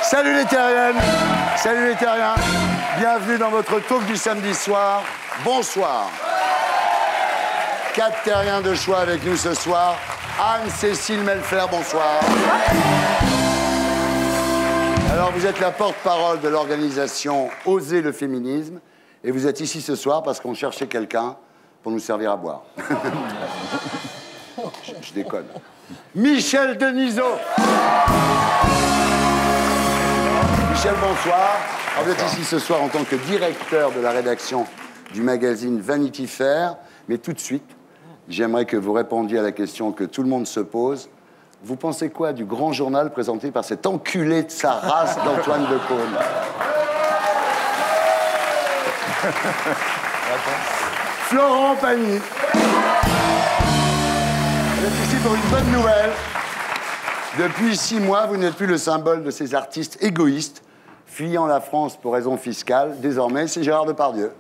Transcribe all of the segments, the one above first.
Salut les terriennes, salut les terriens, bienvenue dans votre talk du samedi soir. Bonsoir. 4 terriens de choix avec nous ce soir. Anne-Cécile Melfer, bonsoir. Alors vous êtes la porte-parole de l'organisation Oser le féminisme et vous êtes ici ce soir parce qu'on cherchait quelqu'un pour nous servir à boire. Je déconne. Michel Denisot. Michel, bonsoir. Alors, vous êtes ici ce soir en tant que directeur de la rédaction du magazine Vanity Fair. Mais tout de suite, j'aimerais que vous répondiez à la question que tout le monde se pose. Vous pensez quoi du grand journal présenté par cet enculé de sa race d'Antoine Decaune? Florent Pagny. Vous êtes ici pour une bonne nouvelle. Depuis 6 mois, vous n'êtes plus le symbole de ces artistes égoïstes, fuyant la France pour raisons fiscales. Désormais, c'est Gérard Depardieu.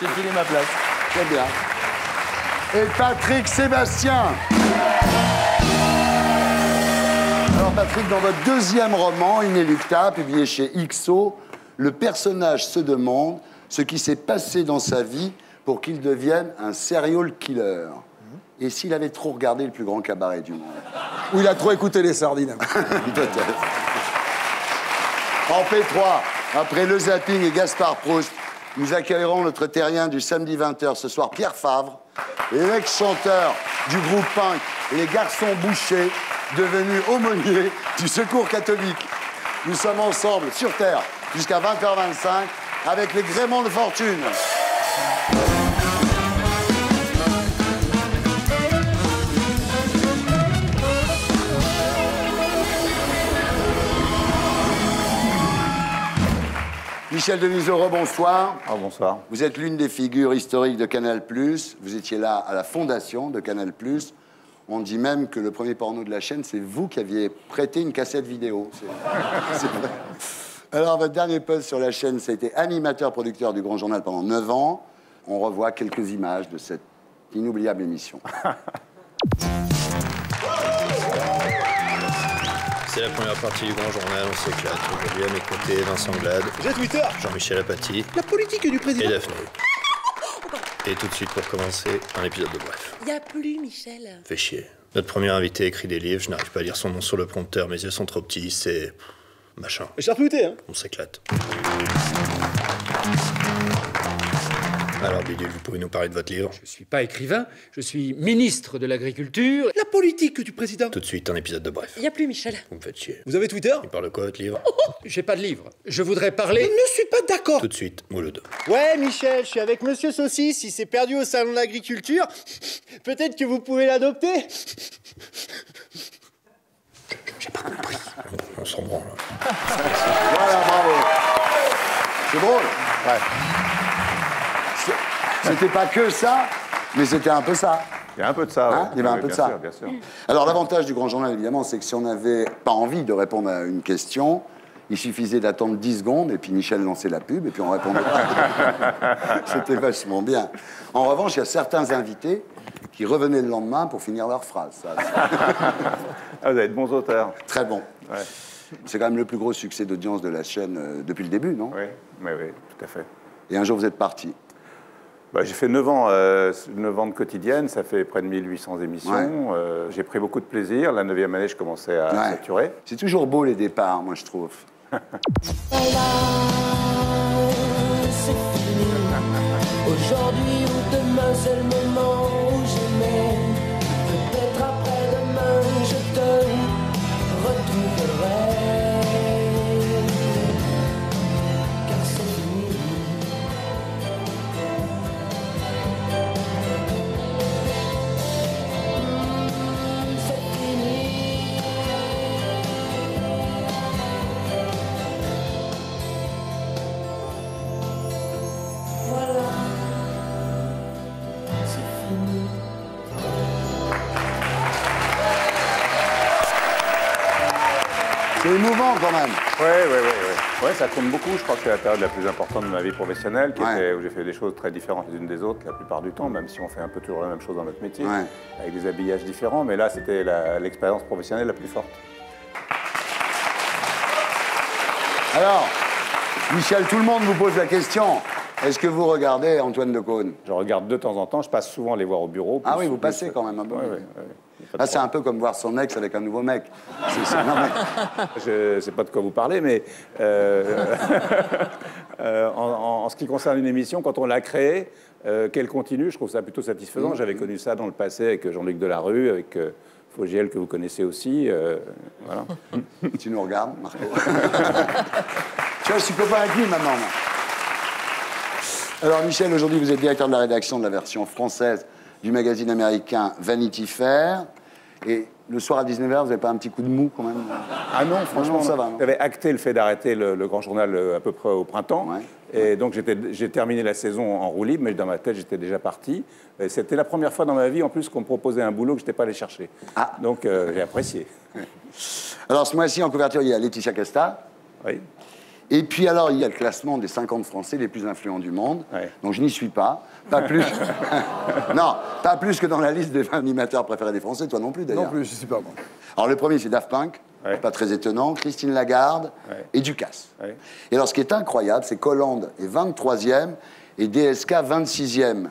J'ai filé ma place. Très bien. Et Patrick Sébastien. Alors Patrick, dans votre deuxième roman, Inéluctable, publié chez XO, le personnage se demande ce qui s'est passé dans sa vie pour qu'il devienne un serial killer. Et s'il avait trop regardé le plus grand cabaret du monde? Ou il a trop écouté les sardines. Peut-être. En P3, après Le Zapping et Gaspard Proust, nous accueillerons notre terrien du samedi 20h ce soir, Pierre Favre, l'ex-chanteur du groupe Punk et les Garçons Bouchers, devenus aumôniers du Secours catholique. Nous sommes ensemble sur Terre jusqu'à 20h25 avec les Gréments de Fortune. Michel Denisot, bonsoir. Ah, bonsoir. Vous êtes l'une des figures historiques de Canal+. Vous étiez là à la fondation de Canal+. On dit même que le premier porno de la chaîne, c'est vous qui aviez prêté une cassette vidéo. C'est vrai. Alors, votre dernier poste sur la chaîne, ça a été animateur-producteur du Grand Journal pendant 9 ans. On revoit quelques images de cette inoubliable émission. C'est la première partie du Grand Journal, on s'éclate. Aujourd'hui, à mes côtés, Vincent Glade. J'ai Twitter. Jean-Michel Apathy. La politique du président. Et Daphné. Et tout de suite, pour commencer, un épisode de Bref. Y a plus, Michel. Fait chier. Notre premier invité écrit des livres, je n'arrive pas à lire son nom sur le prompteur, mes yeux sont trop petits, c'est... machin. J'ai retweeté, hein. On s'éclate. Alors, Bidule, vous pouvez nous parler de votre livre? Je suis pas écrivain, je suis ministre de l'Agriculture. La politique du président. Tout de suite, un épisode de Bref. Y a plus, Michel. Vous me faites chier. Vous avez Twitter? Il parle de quoi, votre livre? J'ai pas de livre. Je voudrais Je parler... ne suis pas d'accord. Tout de suite, Mouloud. Ouais, Michel, je suis avec Monsieur Saucisse, il s'est perdu au salon de l'agriculture. Peut-être que vous pouvez l'adopter. J'ai pas compris. On s'en branle. Voilà, bravo. C'est drôle. Ouais. C'était pas que ça, mais c'était un peu ça. Il y a un peu de ça, ouais. Hein, il y avait un peu de bien ça. sûr, bien sûr. Alors, l'avantage du Grand Journal, évidemment, c'est que si on n'avait pas envie de répondre à une question, il suffisait d'attendre 10 secondes, et puis Michel lançait la pub, et puis on répondait pas. C'était vachement bien. En revanche, il y a certains invités qui revenaient le lendemain pour finir leur phrase. Ça, Ah, vous avez de bons auteurs. très bon. Ouais. C'est quand même le plus gros succès d'audience de la chaîne depuis le début, non? Oui, oui, oui, tout à fait. Et un jour, vous êtes parti. Bah, j'ai fait 9 ans de quotidienne, ça fait près de 1800 émissions. Ouais. J'ai pris beaucoup de plaisir. La 9e année, je commençais à Ouais. saturer. C'est toujours beau, les départs, moi, je trouve. Aujourd'hui ou demain, c'est le moment où j'aimais. Peut-être après-demain, je te retrouverai. Car c'est fini. C'est fini. Voilà. C'est fini. C'est émouvant quand même. Ouais, ça compte beaucoup. Je crois que c'est la période la plus importante de ma vie professionnelle, où j'ai fait des choses très différentes les unes des autres la plupart du temps, même si on fait un peu toujours la même chose dans notre métier, avec des habillages différents. Mais là, c'était l'expérience professionnelle la plus forte. Alors, Michel, tout le monde vous pose la question. Est-ce que vous regardez Antoine Decaune? Je regarde de temps en temps. Je passe souvent les voir au bureau. Ah oui, vous passez quand même un peu. Ah, c'est un peu comme voir son ex avec un nouveau mec. Non, mais... Je ne sais pas de quoi vous parlez, mais en ce qui concerne une émission, quand on l'a créée, qu'elle continue, je trouve ça plutôt satisfaisant. J'avais connu ça dans le passé avec Jean-Luc Delarue, avec Fogiel, que vous connaissez aussi. Voilà. Tu nous regardes, Marco. Tu vois, je suis copain avec lui maintenant. Moi. Alors, Michel, aujourd'hui, vous êtes directeur de la rédaction de la version française du magazine américain Vanity Fair. Et le soir à 19h, vous n'avez pas un petit coup de mou quand même? Ah non, franchement, ça va. J'avais acté le fait d'arrêter le grand journal à peu près au printemps. Et donc j'ai terminé la saison en roue libre, mais dans ma tête, j'étais déjà parti. C'était la première fois dans ma vie, en plus, qu'on me proposait un boulot que je n'étais pas allé chercher. Ah. Donc j'ai apprécié. Alors ce mois-ci, en couverture, il y a Laetitia Casta. Oui. Et puis alors, il y a le classement des 50 Français les plus influents du monde. Donc je n'y suis pas. Pas plus. Non, pas plus que dans la liste des animateurs préférés des Français. Toi non plus, d'ailleurs. Non plus, je ne suis pas, moi. Alors le premier, c'est Daft Punk. Pas très étonnant. Christine Lagarde et Ducasse. Et alors ce qui est incroyable, c'est qu'Hollande est 23e et DSK 26e.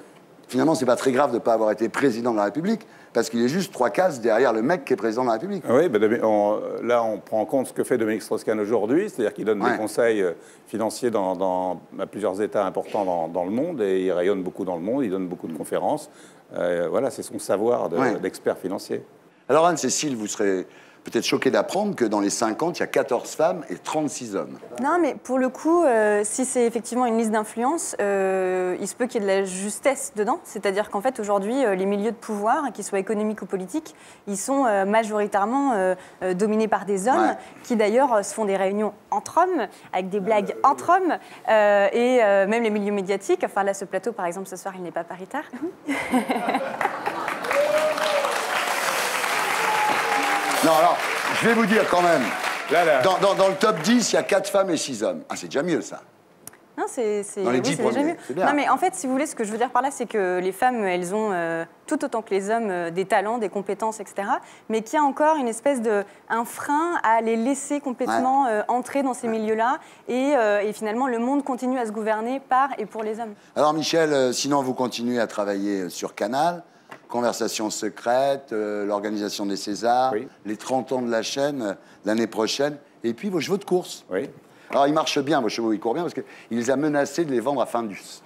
Finalement, c'est pas très grave de ne pas avoir été président de la République, parce qu'il est juste 3 cases derrière le mec qui est président de la République. Oui, là, on prend en compte ce que fait Dominique Strauss-Kahn aujourd'hui, c'est-à-dire qu'il donne des conseils financiers à plusieurs États importants dans le monde, et il rayonne beaucoup dans le monde, il donne beaucoup de conférences. Voilà, c'est son savoir d'expert financier. Alors, Anne-Cécile, vous serez peut-être choquée d'apprendre que dans les 50, il y a 14 femmes et 36 hommes. Non, mais pour le coup, si c'est effectivement une liste d'influence, il se peut qu'il y ait de la justesse dedans. C'est-à-dire qu'en fait, aujourd'hui, les milieux de pouvoir, qu'ils soient économiques ou politiques, ils sont majoritairement dominés par des hommes qui, d'ailleurs, se font des réunions entre hommes, avec des blagues entre hommes, et même les milieux médiatiques. Enfin, là, ce plateau, par exemple, ce soir, il n'est pas paritaire. Non, alors, je vais vous dire quand même, dans le top 10, il y a 4 femmes et 6 hommes. Ah, c'est déjà mieux, ça. Non, c'est dans les 10 premiers, c'est bien. Non, mais en fait, si vous voulez, ce que je veux dire par là, c'est que les femmes, elles ont tout autant que les hommes des talents, des compétences, etc. Mais qu'il y a encore une espèce un frein à les laisser complètement entrer dans ces milieux-là. Et finalement, le monde continue à se gouverner par et pour les hommes. Alors, Michel, sinon, vous continuez à travailler sur Canal. Conversations secrètes, l'organisation des Césars, les 30 ans de la chaîne l'année prochaine, et puis vos chevaux de course. Oui. Alors, ils marchent bien, vos chevaux, ils courent bien, parce qu'il les a menacés de les vendre à Findus.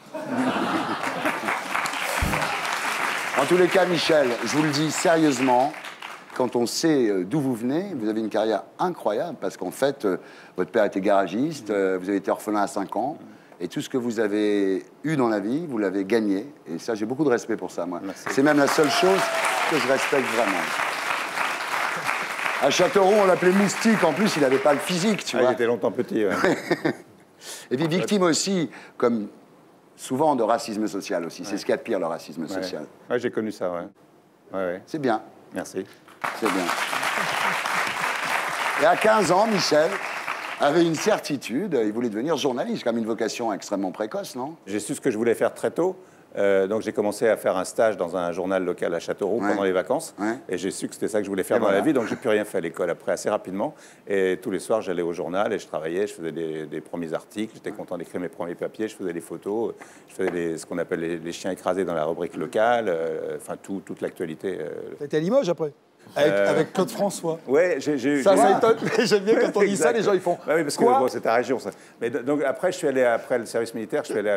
En tous les cas, Michel, je vous le dis sérieusement, quand on sait d'où vous venez, vous avez une carrière incroyable, parce qu'en fait, votre père était garagiste, vous avez été orphelin à 5 ans, et tout ce que vous avez eu dans la vie, vous l'avez gagné. Et ça, j'ai beaucoup de respect pour ça, moi. C'est même la seule chose que je respecte vraiment. À Châteauroux, on l'appelait Moustique. En plus, il n'avait pas le physique, tu vois. Il était longtemps petit, Et puis victime aussi, comme souvent, de racisme social aussi. C'est ce qu'il y a de pire, le racisme social. Oui, j'ai connu ça, C'est bien. Merci. C'est bien. Et à 15 ans, Michel avait une certitude, il voulait devenir journaliste, comme une vocation extrêmement précoce, non? J'ai su ce que je voulais faire très tôt. Donc j'ai commencé à faire un stage dans un journal local à Châteauroux pendant les vacances. Et j'ai su que c'était ça que je voulais faire dans la vie, donc j'ai plus rien fait à l'école après, assez rapidement. Et tous les soirs, j'allais au journal et je travaillais, je faisais des premiers articles, j'étais content d'écrire mes premiers papiers, je faisais des photos, je faisais ce qu'on appelle les chiens écrasés dans la rubrique locale, enfin toute l'actualité. T'étais à Limoges après avec Claude François. Ouais, j'ai eu... Ça étonne, j'aime bien quand on dit ça, les gens ils font... Bah oui, parce que bon, c'est ta région, ça. Mais donc après, je suis allé, après le service militaire, je suis allé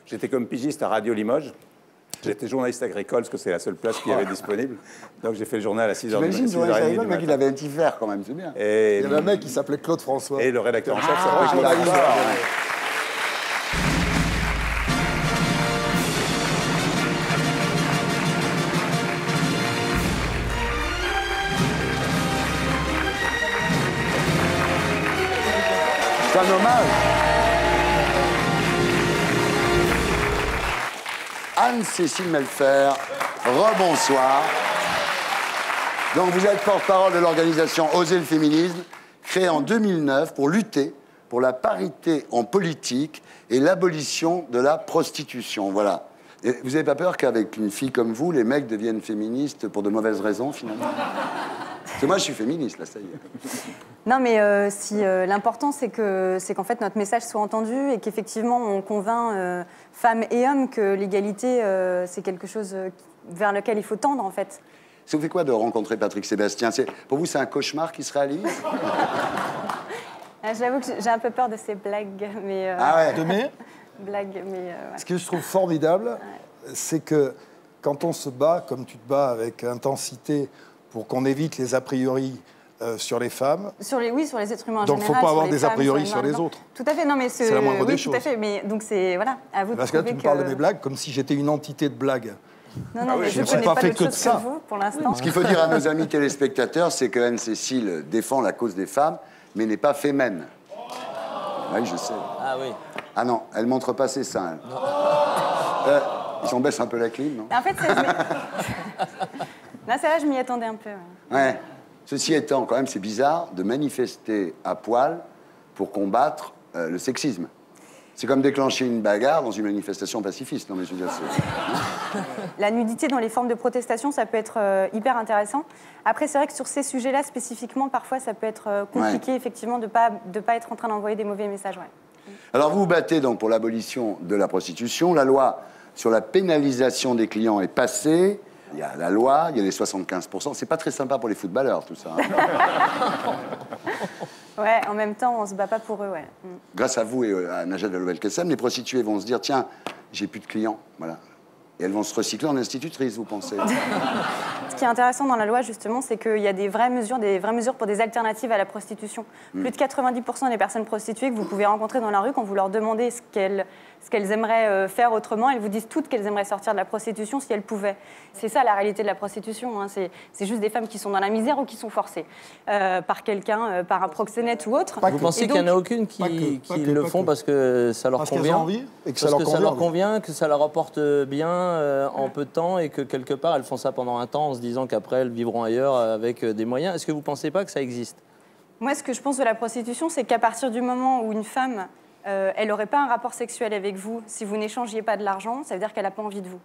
j'étais comme pigiste à Radio Limoges. J'étais journaliste agricole, parce que c'est la seule place qu'il y avait disponible. Donc j'ai fait le journal à 6h du matin. J'imagine, journaliste agricole, le mec, il avait un petit verre quand même, c'est bien. Et il y avait un mec qui s'appelait Claude François. Et le rédacteur en chef s'appelait Claude François. C'est un hommage. Anne-Cécile Melfer, rebonsoir. Donc vous êtes porte-parole de l'organisation Oser le féminisme, créé en 2009 pour lutter pour la parité en politique et l'abolition de la prostitution. Voilà. Et vous n'avez pas peur qu'avec une fille comme vous, les mecs deviennent féministes pour de mauvaises raisons, finalement? Parce que moi, je suis féministe, là, ça y est. Non, mais l'important, c'est qu'en fait, notre message soit entendu et qu'effectivement, on convainc femmes et hommes que l'égalité, c'est quelque chose vers lequel il faut tendre, en fait. Ça vous fait quoi de rencontrer Patrick Sébastien? Pour vous, c'est un cauchemar qui se réalise? J'avoue que j'ai un peu peur de ces blagues, mais... Ah ouais. De mai. Blagues, mais... ouais. Ce que je trouve formidable, c'est que quand on se bat, comme tu te bats avec intensité, pour qu'on évite les a priori sur les femmes... Oui, sur les êtres humains en donc, général. Donc, il ne faut pas avoir des femmes, a priori sur les non. autres. Tout à fait, non, mais c'est la moindre des choses. Tout à fait, mais donc c'est, voilà, à vous de Parce que là, prouver tu me parles de mes blagues comme si j'étais une entité de blagues. Non, non, mais je ne suis connais pas pas fait d'autre que de chose ça. que vous, pour l'instant. Ce qu'il faut dire à nos amis téléspectateurs, c'est que Anne-Cécile défend la cause des femmes, mais n'est pas fémène. Oui, je sais. Ah oui. Ah non, elle montre pas ses seins. Ils baissent un peu la clim, non? En fait, là, c'est là, je m'y attendais un peu. Ouais. Ceci étant, quand même, c'est bizarre de manifester à poil pour combattre le sexisme. C'est comme déclencher une bagarre dans une manifestation pacifiste. Non, mais je veux dire, La nudité dans les formes de protestation, ça peut être hyper intéressant. Après, c'est vrai que sur ces sujets-là, spécifiquement, parfois, ça peut être compliqué, effectivement, de pas être en train d'envoyer des mauvais messages. Ouais. Alors, vous vous battez donc pour l'abolition de la prostitution. La loi sur la pénalisation des clients est passée. Il y a la loi, il y a les 75%. C'est pas très sympa pour les footballeurs, tout ça. Ouais, en même temps, on se bat pas pour eux, ouais. Grâce à vous et à Najat Vallaud-Belkacem, les prostituées vont se dire, tiens, j'ai plus de clients, voilà. Et elles vont se recycler en institutrices, vous pensez? Ce qui est intéressant dans la loi, justement, c'est qu'il y a des vraies mesures pour des alternatives à la prostitution. Plus de 90% des personnes prostituées que vous pouvez rencontrer dans la rue, quand vous leur demandez ce qu'elles aimeraient faire autrement, elles vous disent toutes qu'elles aimeraient sortir de la prostitution si elles pouvaient. C'est ça la réalité de la prostitution, hein. C'est juste des femmes qui sont dans la misère ou qui sont forcées par quelqu'un, par un proxénète ou autre. Vous pensez qu'il n'y en a aucune qui le font parce que ça leur convient, envie et que ça leur convient, que ça leur apporte bien en peu de temps et que quelque part elles font ça pendant un temps en se disant qu'après elles vivront ailleurs avec des moyens. Est-ce que vous ne pensez pas que ça existe? Moi, ce que je pense de la prostitution, c'est qu'à partir du moment où une femme, elle n'aurait pas un rapport sexuel avec vous si vous n'échangiez pas de l'argent, ça veut dire qu'elle n'a pas envie de vous.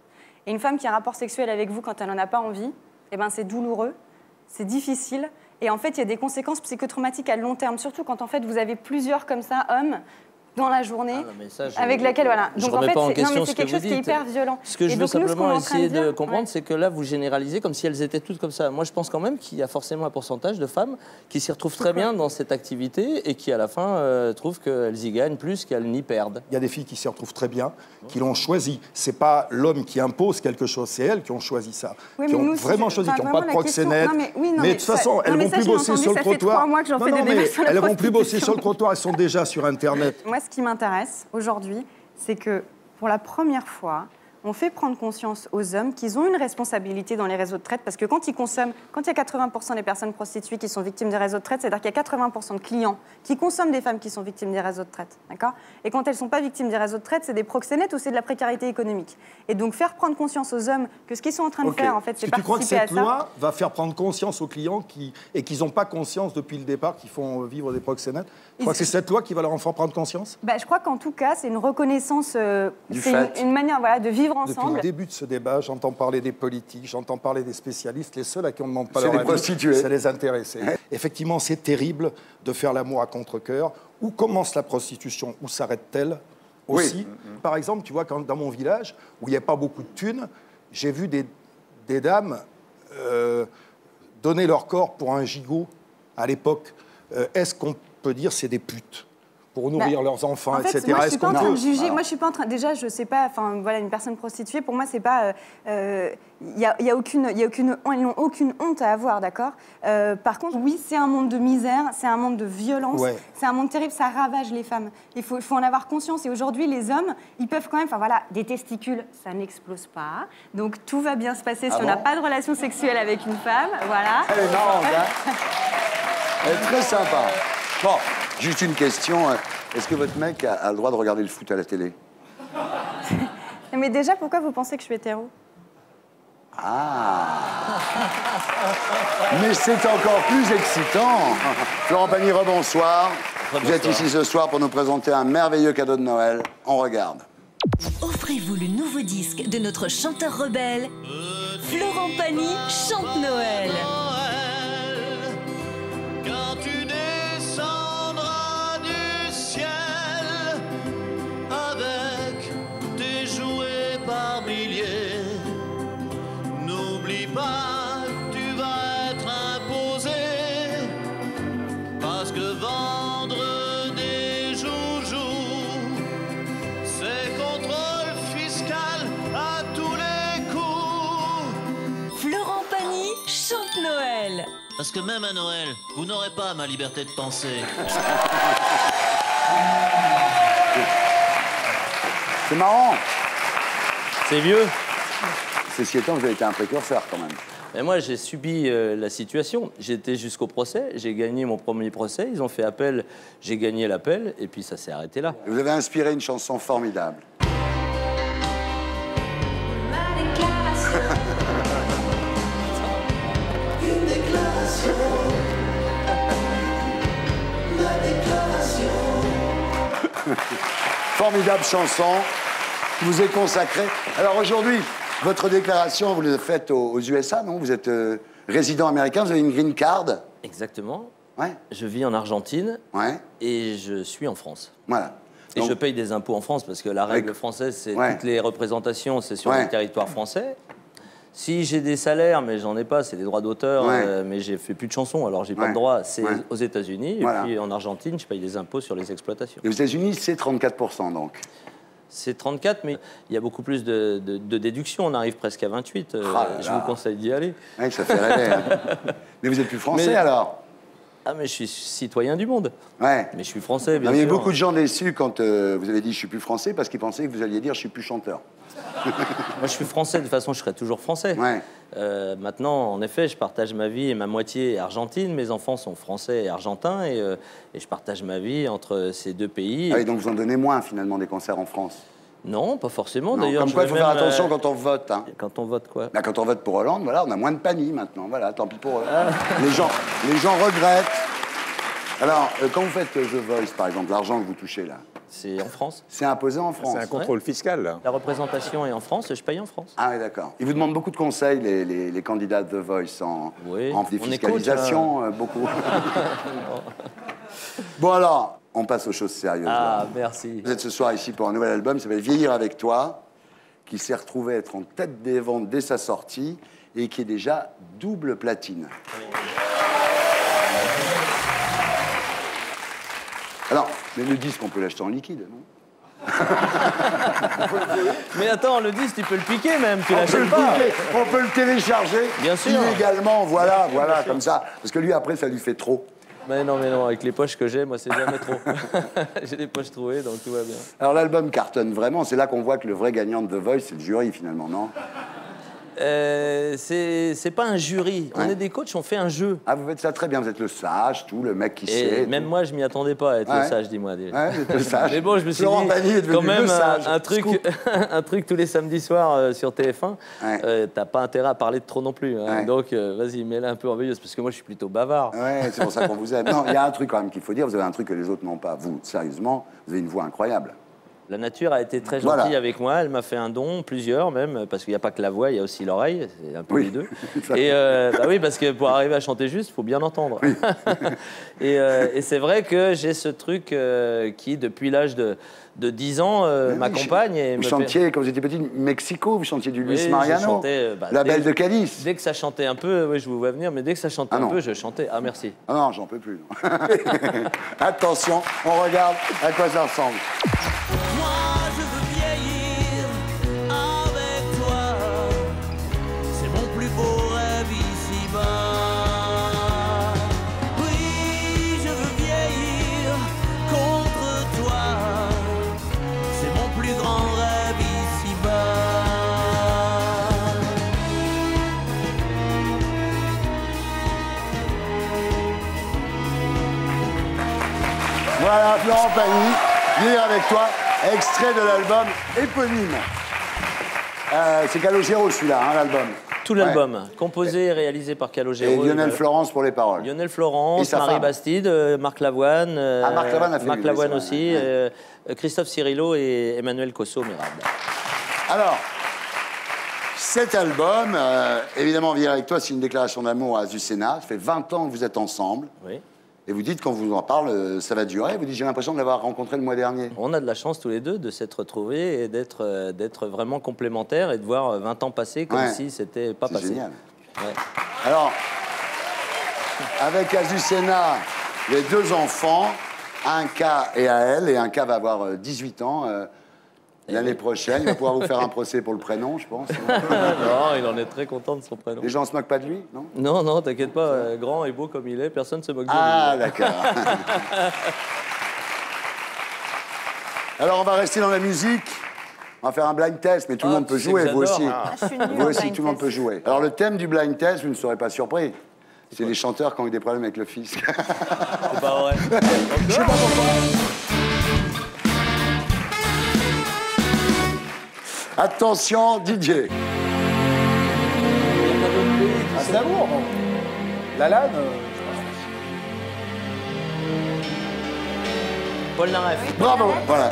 Et une femme qui a un rapport sexuel avec vous quand elle n'en a pas envie, eh ben, c'est douloureux, c'est difficile. Et en fait, il y a des conséquences psychotraumatiques à long terme, surtout quand en fait, vous avez plusieurs comme ça, hommes, dans la journée, avec laquelle, voilà. Donc en fait, c'est quelque chose qui est hyper violent. Ce que je veux simplement essayer de comprendre, c'est que là, vous généralisez comme si elles étaient toutes comme ça. Moi, je pense quand même qu'il y a forcément un pourcentage de femmes qui s'y retrouvent très bien dans cette activité et qui, à la fin, trouvent qu'elles y gagnent plus qu'elles n'y perdent. Il y a des filles qui s'y retrouvent très bien, qui l'ont choisi. C'est pas l'homme qui impose quelque chose, c'est elles qui ont choisi ça. Oui, qui ont vraiment choisi, qui n'ont pas de proxénète. Mais de toute façon, elles vont plus bosser sur le trottoir. Elles vont plus bosser sur le trottoir, elles sont déjà sur Internet. Moi, ce qui m'intéresse aujourd'hui, c'est que pour la première fois, on fait prendre conscience aux hommes qu'ils ont une responsabilité dans les réseaux de traite, parce que quand ils consomment, quand il y a 80% des personnes prostituées qui sont victimes des réseaux de traite, c'est-à-dire qu'il y a 80% de clients qui consomment des femmes qui sont victimes des réseaux de traite, d'accord? Et quand elles ne sont pas victimes des réseaux de traite, c'est des proxénètes ou c'est de la précarité économique. Et donc faire prendre conscience aux hommes que ce qu'ils sont en train de faire, en fait, c'est participer à ça. Tu crois que cette loi va faire prendre conscience aux clients et qu'ils n'ont pas conscience depuis le départ qu'ils font vivre des proxénètes? Tu crois que c'est cette loi qui va leur en faire prendre conscience? Je crois qu'en tout cas, c'est une reconnaissance, c'est une manière de vivre ensemble. Depuis le début de ce débat, j'entends parler des politiques, j'entends parler des spécialistes. Les seuls à qui on ne demande pas leur avis, c'est les intéressés. Effectivement, c'est terrible de faire l'amour à contre-cœur. Où commence la prostitution? Où s'arrête-t-elle aussi? Par exemple, tu vois, quand, dans mon village, où il n'y a pas beaucoup de thunes, j'ai vu des dames donner leur corps pour un gigot à l'époque. Est-ce qu'on peut dire c'est des putes pour nourrir leurs enfants, en fait, etc. Moi, je suis pas en train de juger. Moi, je suis pas en train. Déjà, je sais pas. Enfin, voilà, une personne prostituée, pour moi, c'est pas. Il y a aucune. Elles n'ont aucune honte à avoir, d'accord. Par contre, oui, c'est un monde de misère, c'est un monde de violence, c'est un monde terrible. Ça ravage les femmes. Il faut en avoir conscience. Et aujourd'hui, les hommes, ils peuvent quand même. Enfin, voilà, des testicules, ça n'explose pas. Donc, tout va bien se passer si on n'a pas de relation sexuelle avec une femme. Voilà. Elle est marrante, hein. Elle est très sympa. Bon, juste une question. Est-ce que votre mec a le droit de regarder le foot à la télé? Mais déjà, pourquoi vous pensez que je suis hétéro? Ah. Mais c'est encore plus excitant. Florent Pagny, rebonsoir. Vous êtes ici ce soir pour nous présenter un merveilleux cadeau de Noël. On regarde. Offrez-vous le nouveau disque de notre chanteur rebelle, Florent Pagny chante Noël. Quand tu descendras du ciel avec tes jouets par milliers, n'oublie pas que tu vas être imposé, parce que vendre des joujoux, c'est contrôle fiscal à tous les coups. Florent Pagny chante Noël. Parce que même à Noël, vous n'aurez pas ma liberté de penser. C'est marrant. C'est vieux. Ceci étant, vous avez été un précurseur quand même. Et moi, j'ai subi la situation. J'étais jusqu'au procès, j'ai gagné mon premier procès, ils ont fait appel, j'ai gagné l'appel, et puis ça s'est arrêté là. Vous avez inspiré une chanson formidable. Une déclaration, la déclaration. Formidable chanson qui vous est consacrée. Alors aujourd'hui, votre déclaration, vous l'avez faite aux USA, non? Vous êtes résident américain, vous avez une green card. Exactement. Ouais. Je vis en Argentine ouais. Et je suis en France. Voilà. Et je paye des impôts en France parce que la règle française, c'est toutes les représentations, c'est sur le territoire français. Si j'ai des salaires, mais j'en ai pas, c'est des droits d'auteur, mais j'ai fait plus de chansons, alors j'ai pas de droit, c'est aux États-Unis. Voilà. Et puis en Argentine, je paye des impôts sur les exploitations. Et aux États-Unis, c'est 34% donc. C'est 34, mais il y a beaucoup plus de déductions. On arrive presque à 28. Je vous conseille d'y aller. Ouais, ça fait rêver. Hein. Mais vous êtes plus français alors? Ah, mais je suis citoyen du monde. Ouais. Mais je suis français, bien sûr. Il y a beaucoup de gens déçus quand vous avez dit je suis plus français parce qu'ils pensaient que vous alliez dire je suis plus chanteur. Moi, je suis français. De toute façon, je serai toujours français. Ouais. Maintenant, en effet, je partage ma vie et ma moitié est argentine. Mes enfants sont français et argentins et je partage ma vie entre ces deux pays. Ah oui, donc vous en donnez moins finalement des concerts en France? Non, pas forcément. D'ailleurs, comme quoi, il faut faire attention quand on vote. Hein. Quand on vote quoi? Bah, quand on vote pour Hollande, voilà, on a moins de Pagny maintenant. Voilà, tant pis pour eux. Les gens regrettent. Alors, quand vous faites The Voice, par exemple, l'argent que vous touchez là, c'est en France. C'est imposé en France. C'est un contrôle fiscal, là. La représentation est en France, je paye en France. Ah oui, d'accord. Ils vous demandent beaucoup de conseils, les candidats de The Voice, en défiscalisation, beaucoup. Bon alors, on passe aux choses sérieuses. Ah, là. merci. Vous êtes ce soir ici pour un nouvel album, ça s'appelle Vieillir avec toi, qui s'est retrouvé être en tête des ventes dès sa sortie et qui est déjà double platine. Alors, mais le disque, on peut l'acheter en liquide, non? Mais attends, le disque, tu peux le piquer même, tu l'achètes pas. On peut le télécharger. Bien sûr. Illégalement, voilà, comme ça. Parce que lui, après, ça lui fait trop. Mais non, avec les poches que j'ai, moi, c'est jamais trop. J'ai des poches trouées, donc tout va bien. Alors, l'album cartonne vraiment. C'est là qu'on voit que le vrai gagnant de The Voice, c'est le jury, finalement, non? C'est pas un jury. On est des coachs, on fait un jeu. Ah, vous faites ça très bien. Vous êtes le sage, tout, le mec qui sait. Même moi, je m'y attendais pas à être le sage, dis-moi. Ouais, vous êtes le sage. Mais bon, je me suis Florent Pagny est dit, quand même, un truc tous les samedis soirs sur TF1, t'as pas intérêt à parler de trop non plus. Hein. Donc, vas-y, mets-la un peu en veilleuse, parce que moi, je suis plutôt bavard. Ouais, c'est pour ça qu'on vous aime. Non, il y a un truc quand même qu'il faut dire. Vous avez un truc que les autres n'ont pas. Vous, sérieusement, vous avez une voix incroyable. La nature a été très gentille avec moi, elle m'a fait un don, plusieurs même, parce qu'il n'y a pas que la voix, il y a aussi l'oreille, c'est un peu les deux. Et bah oui, parce que pour arriver à chanter juste, il faut bien entendre. Oui. et c'est vrai que j'ai ce truc qui, depuis l'âge de 10 ans, m'accompagne. Vous chantiez, quand vous étiez petit, Mexico, vous chantiez du Luis Mariano, chantais, La Belle de Cadiz. Dès que ça chantait un peu, oui, je vous vois venir, mais dès que ça chantait un peu, je chantais. Ah, merci. Ah non, j'en peux plus. Attention, on regarde à quoi ça ressemble. Voilà, Florent Pagny, Vieillir avec toi, extrait de l'album éponyme. C'est Calogero celui-là, hein, l'album. Tout l'album, composé et réalisé par Calogero. Et Lionel Florence pour les paroles. Lionel Florence, Marie Bastide, Marc Lavoine. Marc Lavoine aussi, Christophe Cirillo et Emmanuel Cosso-Mérable. Alors, cet album, évidemment, Vivre avec toi, c'est une déclaration d'amour à Azucena. Ça fait 20 ans que vous êtes ensemble. Oui. Et vous dites, quand vous en parle, ça va durer. Vous dites, j'ai l'impression de l'avoir rencontré le mois dernier. On a de la chance tous les deux de s'être retrouvés et d'être vraiment complémentaires et de voir 20 ans passer comme si c'était pas passé. C'est génial. Ouais. Alors, avec Azucena, les 2 enfants, un cas est à elle et un cas va avoir 18 ans. L'année prochaine, il va pouvoir vous faire un procès pour le prénom, je pense. Non, il en est très content de son prénom. Les gens ne se moquent pas de lui, non? Non, non, t'inquiète pas, grand et beau comme il est, personne ne se moque de lui. Ah, d'accord. Alors, on va rester dans la musique. On va faire un blind test, mais tout le monde peut jouer, vous aussi. Vous aussi, tout le monde peut jouer. Alors, le thème du blind test, vous ne serez pas surpris. C'est les chanteurs qui ont eu des problèmes avec le fisc. C'est pas vrai. Je sais pas pourquoi. Attention, Didier. C'est l'amour. La Lane. Paul Naref. Bravo, voilà.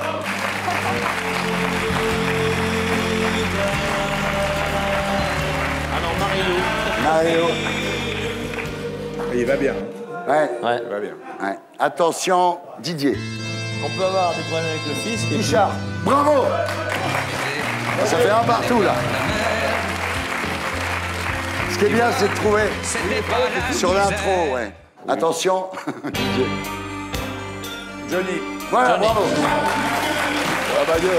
Ah non, Mario. Mario. Il va bien. Ouais. Il va bien. Ouais. Attention, Didier. On peut avoir des problèmes avec le fisc. Richard. Bravo. Ça fait un partout, là. Ce qui est bien, c'est de trouver sur l'intro, ouais. Attention. Johnny. Voilà, Johnny. bravo. Ah bah Dieu.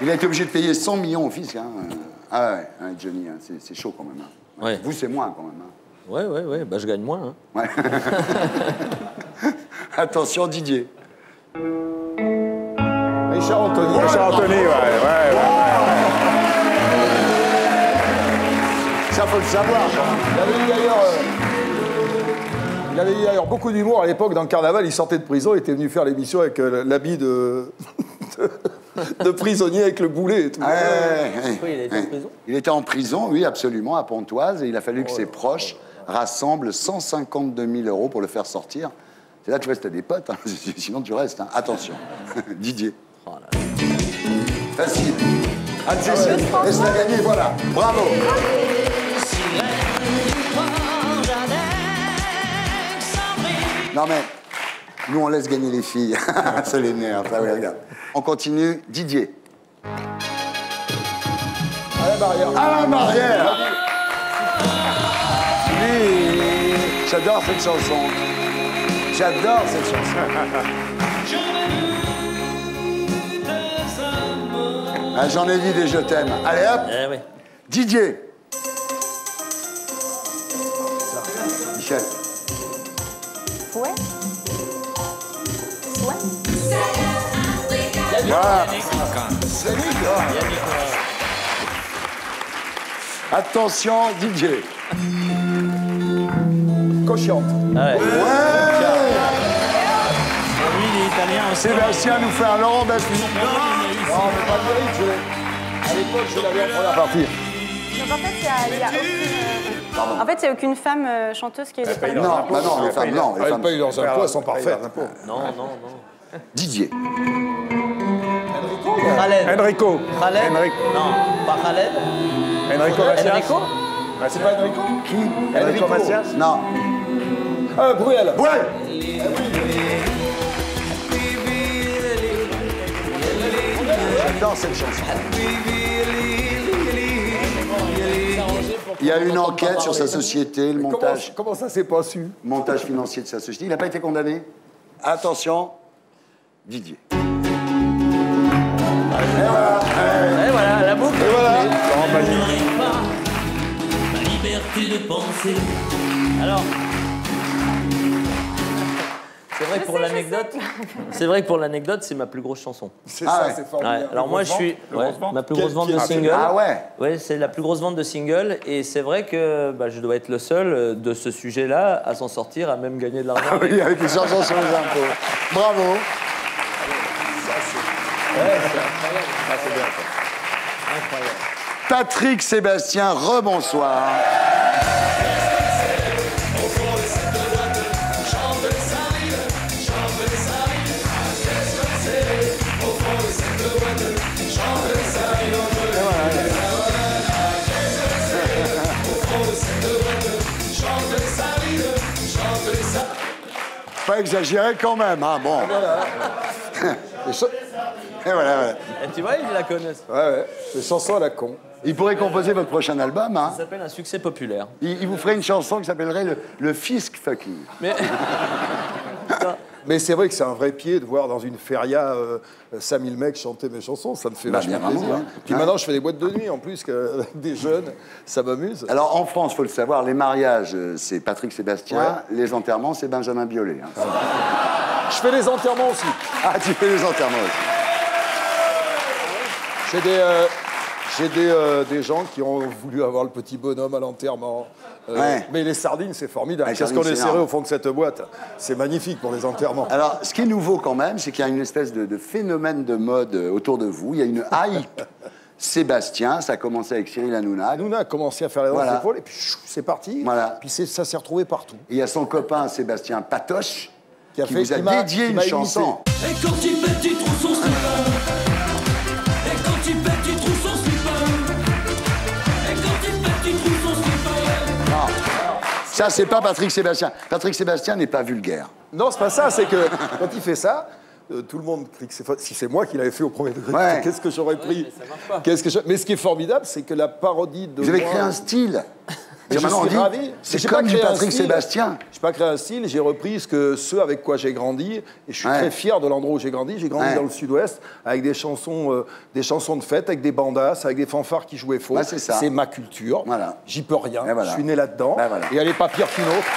Il a été obligé de payer 100 millions au fisc. Hein. Ah ouais, Johnny, hein, c'est chaud quand même. Hein. Ouais. Vous, c'est moins quand même. Hein. Ouais, bah je gagne moins. Hein. Ouais. Attention, Didier. Richard Anthony. Richard Anthony, ouais. Ça, faut le savoir. Il avait eu d'ailleurs beaucoup d'humour à l'époque dans le carnaval. Il sortait de prison, il était venu faire l'émission avec l'habit de prisonnier avec le boulet et tout. Oui, il était en prison. Il était en prison, oui, absolument, à Pontoise, et il a fallu que ses proches rassemblent 152 000 € pour le faire sortir. C'est là que tu restes à des potes, hein. Sinon tu restes. Hein. Attention, Didier. Oh là. Facile. Anne-Cécile, laisse-la gagner, voilà. Bravo. Non mais, nous on laisse gagner les filles. Ça l'énerve, ça, oui, regarde. On continue, Didier. Alain Barrière. Alain Barrière. Oui. J'adore cette chanson. J'adore cette chanson. Ah, j'en ai dit des je t'aime. Allez hop. Oui. Didier. Michel. Fouet. Fouet. Voilà. Attention, Didier. Cochiante. Ouais. Ouais. Lui, il est italien aussi. Sébastien nous fait un Laurent Baffy. Non, mais pas de mérite. À l'époque, je l'avais en première partie. Donc en fait, il y a aucune... En fait, il n'y a aucune femme chanteuse qui a eu des problèmes. Non, bah non, les femmes, non. Elles payent leurs impôts, elles sont parfaites. Non. Didier. Khaled. Enrico. Khaled. Non, pas Khaled. Enrico Macias. Enrico. C'est pas Enrico? Qui? Enrico Macias. Non. Bruel. Bruel. J'adore cette chanson. Il y a une enquête sur sa société, le montage. Comment ça s'est pas su? Montage financier de sa société. Il n'a pas été condamné. Attention, Didier. Et voilà, la boucle. Et voilà. Ma liberté de penser. Alors, c'est vrai que pour l'anecdote, c'est ma plus grosse chanson. C'est ça, c'est formidable. Ouais. Alors moi, je suis ma plus grosse vente de single. Ah ouais. Ouais, c'est la plus grosse vente de single, et c'est vrai que je dois être le seul de ce sujet-là à s'en sortir, à même gagner de l'argent. Ah oui, avec les chansons sur les impôts. Bravo. Ça, Patrick Sébastien, rebonsoir. Pas exagéré quand même, hein, bon. Et voilà. Et tu vois, ils la connaissent. Ouais. Les chansons à la con. Il pourrait composer votre prochain album, hein. Ça s'appelle un succès populaire. Il vous ferait une chanson qui s'appellerait le Fisk Fucking. Mais c'est vrai que c'est un vrai pied de voir dans une feria 5000 mecs chanter mes chansons, ça me fait vachement plaisir. Hein. Puis maintenant, je fais des boîtes de nuit en plus, avec des jeunes, ça m'amuse. Alors en France, il faut le savoir, les mariages, c'est Patrick Sébastien, les enterrements, c'est Benjamin Biolay. Hein. Je fais les enterrements aussi. Ah, tu fais les enterrements aussi. J'ai des gens qui ont voulu avoir le petit bonhomme à l'enterrement. Mais les sardines, c'est formidable. Qu'est-ce qu'on est serré au fond de cette boîte? C'est magnifique pour les enterrements. Alors, ce qui est nouveau quand même, c'est qu'il y a une espèce de phénomène de mode autour de vous. Il y a une hype. Sébastien, ça a commencé avec Cyril Hanouna. Hanouna a commencé à faire les danses d'épaule et puis c'est parti. Voilà. Puis ça s'est retrouvé partout. Et il y a son copain Sébastien Patoche qui vous a qui dédié une chanson. Et quand il pète, il trouve son slipper. Et quand il pète, il trouve son slipper. Et quand il pète, il trouve son slipper. Non. Ça, c'est pas Patrick Sébastien. Patrick Sébastien n'est pas vulgaire. Non, c'est pas ça. C'est que quand il fait ça, tout le monde crie que c'est si c'est moi qui l'avais fait au premier degré, qu'est-ce que j'aurais pris? Mais ce qui est formidable, c'est que la parodie de vous avez créé un style. Je suis ravi. C'est comme du Patrick Sébastien. Je n'ai pas créé un style, j'ai repris ceux avec quoi j'ai grandi. Et je suis très fier de l'endroit où j'ai grandi. J'ai grandi dans le sud-ouest avec des chansons de fête, avec des bandas, avec des fanfares qui jouaient faux. C'est ma culture. Voilà. J'y peux rien. Je suis né là-dedans. Et elle n'est pas pire qu'une autre.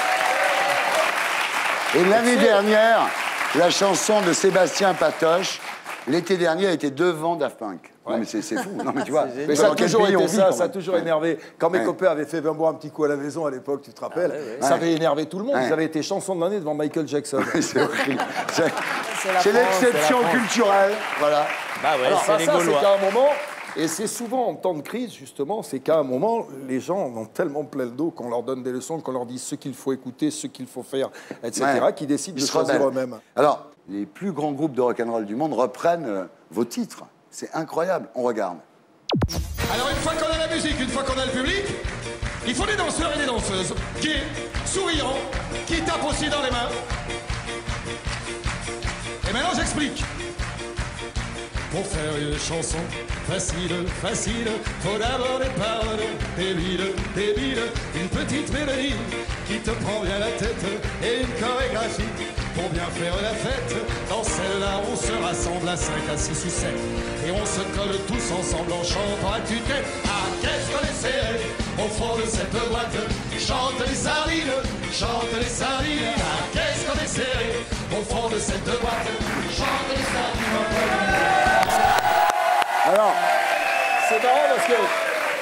Et l'année dernière, la chanson de Sébastien Patoche, l'été dernier, a été devant Daft Punk. Non, mais c'est fou. Non, mais tu vois. Mais ça a toujours été ça, ça a toujours énervé. Quand mes copains avaient fait 20 boire un petit coup à la maison à l'époque, tu te rappelles, ça avait énervé tout le monde. Ils avaient été chansons de l'année devant Michael Jackson. C'est horrible. C'est l'exception culturelle. Voilà. Bah ouais, alors, c'est les ça, Gaulois. c'est qu'à un moment, et c'est souvent en temps de crise, justement, c'est qu'à un moment, les gens en ont tellement plein le dos qu'on leur donne des leçons, qu'on leur dit ce qu'il faut écouter, ce qu'il faut faire, etc., qu'ils décident de choisir eux-mêmes. Alors, les plus grands groupes de rock'n'roll du monde reprennent vos titres. C'est incroyable. On regarde. Alors une fois qu'on a la musique, une fois qu'on a le public, il faut des danseurs et des danseuses qui, souriants, qui tapent aussi dans les mains. Et maintenant j'explique. Pour faire une chanson facile, faut d'abord des paroles débiles, une petite mélodie qui te prend bien la tête et une chorégraphie. Pour bien faire la fête, dans celle-là on se rassemble à 5, à 6 ou 7. Et on se colle tous ensemble en chantant à tue-tête. Ah, qu'est-ce qu'on est serré au fond de cette boîte. Chante les sardines, ah, qu'est-ce qu'on est serré au fond de cette boîte. Chante les sardines. Alors, c'est marrant parce que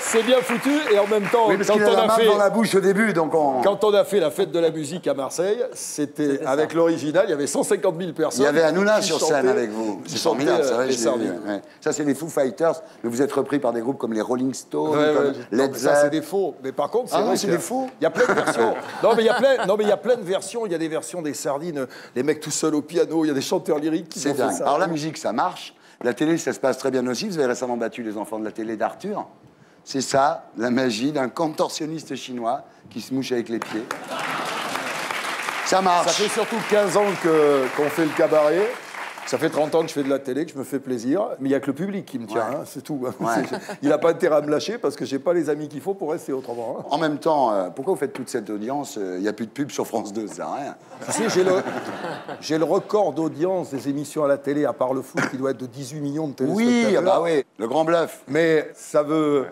c'est bien foutu et en même temps, quand on a fait dans la bouche au début, donc quand on a fait la fête de la musique à Marseille, c'était avec l'original, il y avait 150 000 personnes. Il y avait Hanouna sur scène avec vous. C'est formidable, c'est vrai. Ça, c'est les Foo Fighters, mais vous êtes repris par des groupes comme les Rolling Stones, Led Zeppelin. Ça, c'est des faux. Mais par contre, c'est vrai c'est des faux. Il y a plein de versions. Non, mais il y a plein de versions. Il y a des versions des sardines, les mecs tout seuls au piano. Il y a des chanteurs lyriques qui font ça. Alors la musique, ça marche. La télé, ça se passe très bien aussi. Vous avez récemment battu les enfants de la télé d'Arthur. C'est ça, la magie d'un contorsionniste chinois qui se mouche avec les pieds. Ça marche. Ça fait surtout 15 ans qu'on fait le cabaret. Ça fait 30 ans que je fais de la télé, que je me fais plaisir. Mais il n'y a que le public qui me tient, c'est tout. Il n'a pas intérêt à me lâcher parce que je n'ai pas les amis qu'il faut pour rester autrement. En même temps, pourquoi vous faites toute cette audience? Il n'y a plus de pub sur France 2, ça sert à rien. Tu sais, j'ai le record d'audience des émissions à la télé, à part le foot, qui doit être de 18 millions de téléspectateurs. Oui, bah oui, le grand bluff. Mais ça veut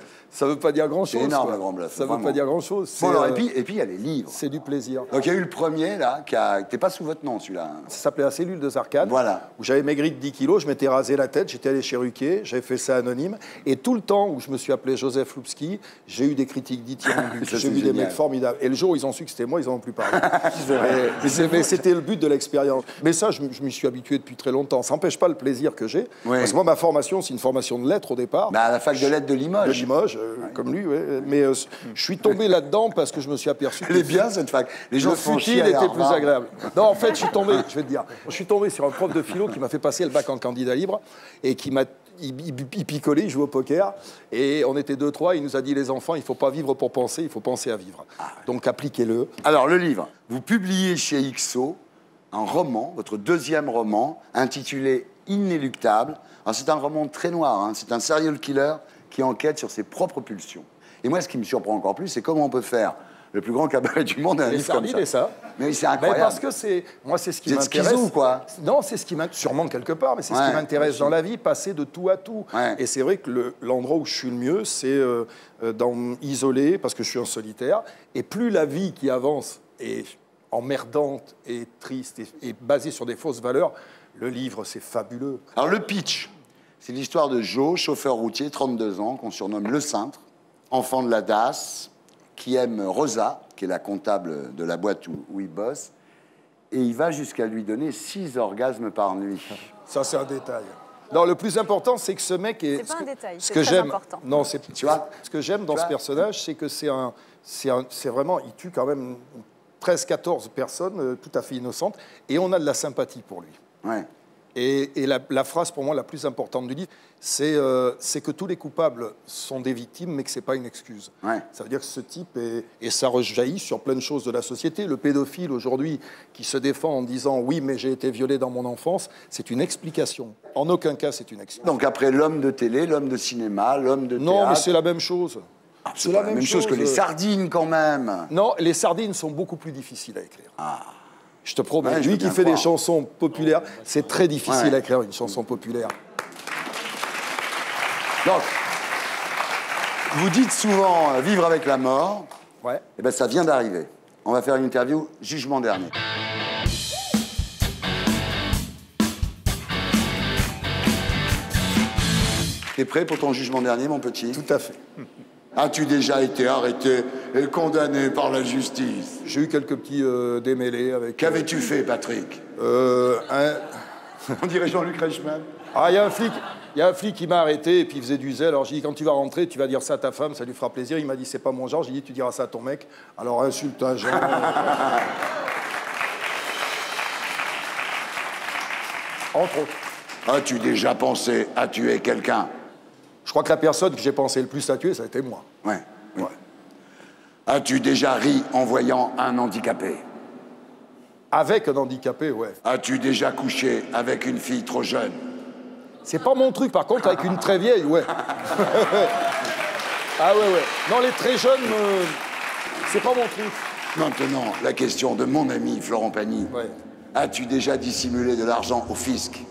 pas dire grand-chose. C'est énorme, le grand bluff. Ça veut pas dire grand-chose. Bon, alors, et puis, il y a les livres. C'est du plaisir. Donc, il y a eu le premier, là, qui n'était pas sous votre nom, celui-là. Ça s'appelait La cellule de Zarkane. Voilà. où j'avais maigri de 10 kilos, je m'étais rasé la tête, j'étais allé chez Ruquier, j'avais fait ça anonyme. Et tout le temps où je me suis appelé Joseph Loupski, j'ai eu des critiques dithyrambiques, j'ai eu des mecs formidables. Et le jour où ils ont su que c'était moi, ils n'en ont plus parlé. Mais c'était le but de l'expérience. Mais ça, je m'y suis habitué depuis très longtemps. Ça n'empêche pas le plaisir que j'ai. Oui. Parce que moi, ma formation, c'est une formation de lettres au départ. Bah, à la fac de lettres de Limoges. De Limoges, comme lui, oui. Mais je suis tombé là-dedans parce que je me suis aperçu que... Elle est bien, cette fac. Les gens le futile était plus agréable. Non, en fait, je suis tombé sur un prof de philo qui m'a fait passer le bac en candidat libre et qui m'a... Il picolait, il jouait au poker, et on était 2-3, il nous a dit, les enfants, il ne faut pas vivre pour penser, il faut penser à vivre. Donc appliquez-le. Alors, le livre, vous publiez chez XO un roman, votre deuxième roman, intitulé Inéluctable. Alors, c'est un roman très noir, hein. C'est un serial killer qui enquête sur ses propres pulsions. Et moi, ce qui me surprend encore plus, c'est comment on peut faire le plus grand cabaret du monde, un livre comme ça. Mais c'est incroyable. Mais parce que c'est ce qui m'intéresse. Schizo, quoi. Non, c'est ce qui m'intéresse, sûrement quelque part, mais c'est ce qui m'intéresse dans la vie, passer de tout à tout. Ouais. Et c'est vrai que l'endroit où je suis le mieux, c'est isolé, parce que je suis un solitaire. Et plus la vie qui avance est emmerdante et triste et basée sur des fausses valeurs, le livre, c'est fabuleux. Alors le pitch, c'est l'histoire de Joe, chauffeur routier, 32 ans, qu'on surnomme le cintre, enfant de la DAS, qui aime Rosa, qui est la comptable de la boîte où il bosse, et il va jusqu'à lui donner 6 orgasmes par nuit. Ça, c'est un détail. Non, le plus important, c'est que ce mec est... C'est pas un détail, c'est très important. Non, tu vois, ce que j'aime dans ce personnage, c'est que c'est vraiment... Il tue quand même 13-14 personnes tout à fait innocentes, et on a de la sympathie pour lui. Ouais. Et la phrase, pour moi, la plus importante du livre, c'est que tous les coupables sont des victimes, mais que ce n'est pas une excuse. Ouais. Ça veut dire que ce type, et ça rejaillit sur plein de choses de la société. Le pédophile, aujourd'hui, qui se défend en disant « oui, mais j'ai été violé dans mon enfance », c'est une explication. En aucun cas, c'est une excuse. Donc après l'homme de télé, l'homme de cinéma, l'homme de théâtre... Non, mais c'est la même chose. Ah, c'est la même chose que les sardines, quand même. Non, les sardines sont beaucoup plus difficiles à écrire. Ah. Je te promets, lui qui fait des chansons populaires, c'est très difficile à écrire une chanson populaire. Donc, vous dites souvent vivre avec la mort. Ouais. Eh bien, ça vient d'arriver. On va faire une interview jugement dernier. T'es prêt pour ton jugement dernier, mon petit? Tout à fait. As-tu déjà été arrêté et condamné par la justice? J'ai eu quelques petits démêlés avec... Qu'avais-tu fait, Patrick? On dirait Jean-Luc Reichmann. Ah, il y a un flic qui m'a arrêté et puis il faisait du zèle. Alors j'ai dit, quand tu vas rentrer, tu vas dire ça à ta femme, ça lui fera plaisir. Il m'a dit, c'est pas mon genre. J'ai dit, tu diras ça à ton mec. Alors insulte un genre. Entre autres. As-tu déjà pensé à tuer quelqu'un? Je crois que la personne que j'ai pensé le plus à tuer, ça a été moi. Ouais. Oui. As-tu déjà ri en voyant un handicapé? Avec un handicapé, ouais. As-tu déjà couché avec une fille trop jeune? C'est pas mon truc, par contre, avec une très vieille, ouais. Ah ouais. Non, les très jeunes, c'est pas mon truc. Maintenant, la question de mon ami Florent Pagny. Ouais. As-tu déjà dissimulé de l'argent au fisc?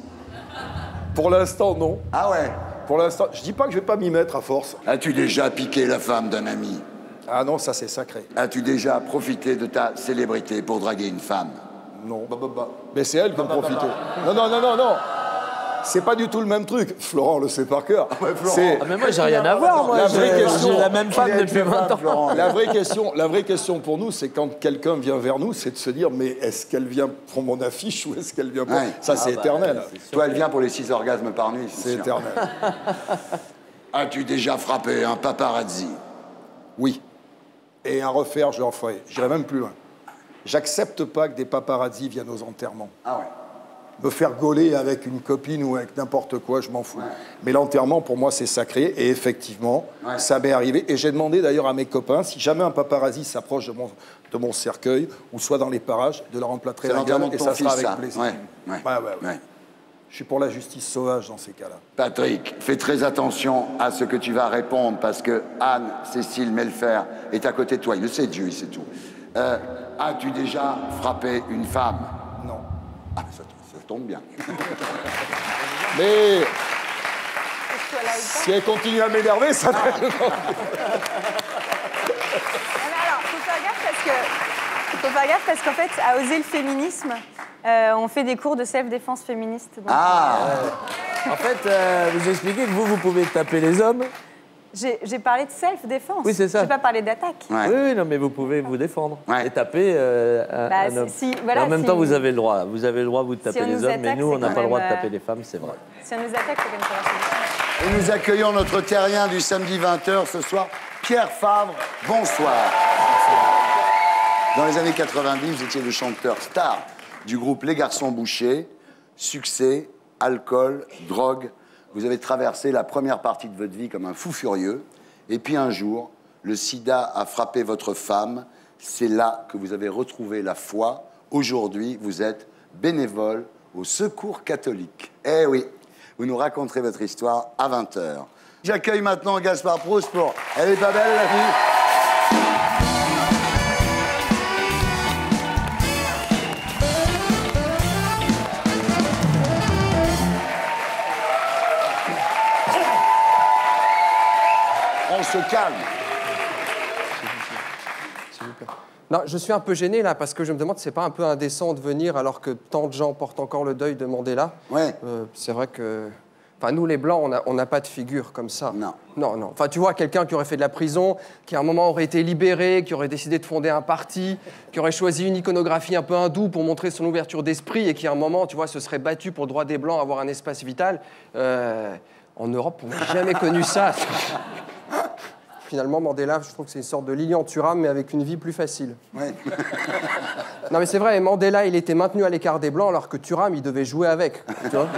Pour l'instant, non. Ah ouais? Pour l'instant, je dis pas que je vais pas m'y mettre à force. As-tu déjà piqué la femme d'un ami? Ah non, ça c'est sacré. As-tu déjà profité de ta célébrité pour draguer une femme? Non. Mais c'est elle qui en profite. Non. C'est pas du tout le même truc. Florent le sait par cœur. Mais moi, j'ai rien à voir. Moi, j'ai la même femme depuis 20 ans. La vraie question pour nous, c'est quand quelqu'un vient vers nous, c'est de se dire, mais est-ce qu'elle vient pour mon affiche ou est-ce qu'elle vient pour... Ça, c'est éternel. Toi, elle vient pour les 6 orgasmes par nuit. C'est éternel. As-tu déjà frappé un paparazzi? Oui. Et à refaire, je le referai. J'irai même plus loin. J'accepte pas que des paparazzis viennent aux enterrements. Ah ouais. Me faire gauler avec une copine ou avec n'importe quoi, je m'en fous. Ouais. Mais l'enterrement, pour moi, c'est sacré. Et effectivement, ça m'est arrivé. Et j'ai demandé d'ailleurs à mes copains, si jamais un paparazzi s'approche de mon cercueil, ou soit dans les parages, de leur emplâtrer la gueule, et ça sera avec plaisir. Ouais. Je suis pour la justice sauvage dans ces cas-là. Patrick, fais très attention à ce que tu vas répondre, parce que Anne-Cécile Melfer est à côté de toi. Il le sait, Dieu, il sait tout. As-tu déjà frappé une femme? Non. Ah, ça tombe bien. Mais si elle continue à m'énerver, ça... Alors, faut faire gaffe parce qu'en fait, à oser le féminisme, On fait des cours de self-défense féministe. Donc, En fait, vous expliquez que vous pouvez taper les hommes. J'ai parlé de self-défense. Oui, c'est ça. J'ai pas parlé d'attaque. Oui, oui, non, mais vous pouvez vous défendre et taper un homme. Voilà, en même temps, vous avez le droit. Vous avez le droit, vous, de taper les hommes, mais nous, on n'a pas le droit de taper les femmes, c'est vrai. Si on nous attaque, c'est comme ça. Et nous accueillons notre terrien du samedi 20h ce soir, Pierre Fabre. Bonsoir. Dans les années 90, vous étiez le chanteur star du groupe Les Garçons Bouchers. Succès, alcool, drogue. Vous avez traversé la première partie de votre vie comme un fou furieux. Et puis un jour, le sida a frappé votre femme. C'est là que vous avez retrouvé la foi. Aujourd'hui, vous êtes bénévole au Secours catholique. Eh oui, vous nous raconterez votre histoire à 20h. J'accueille maintenant Gaspard Proust pour « Elle est pas belle, la vie ?» On se calme. Non, je suis un peu gêné là parce que je me demande si c'est pas un peu indécent de venir alors que tant de gens portent encore le deuil de Mandela. Ouais. C'est vrai que, enfin, nous les blancs, on n'a pas de figure comme ça. Non. Non, non. Enfin, tu vois, quelqu'un qui aurait fait de la prison, qui à un moment aurait été libéré, qui aurait décidé de fonder un parti, qui aurait choisi une iconographie un peu hindoue pour montrer son ouverture d'esprit et qui à un moment, tu vois, se serait battu pour le droit des blancs à avoir un espace vital. En Europe, on n'a jamais connu ça. Finalement, Mandela, je trouve que c'est une sorte de Lilian Thuram, mais avec une vie plus facile. Ouais. Non, mais c'est vrai, Mandela, il était maintenu à l'écart des Blancs, alors que Thuram, il devait jouer avec. Tu vois,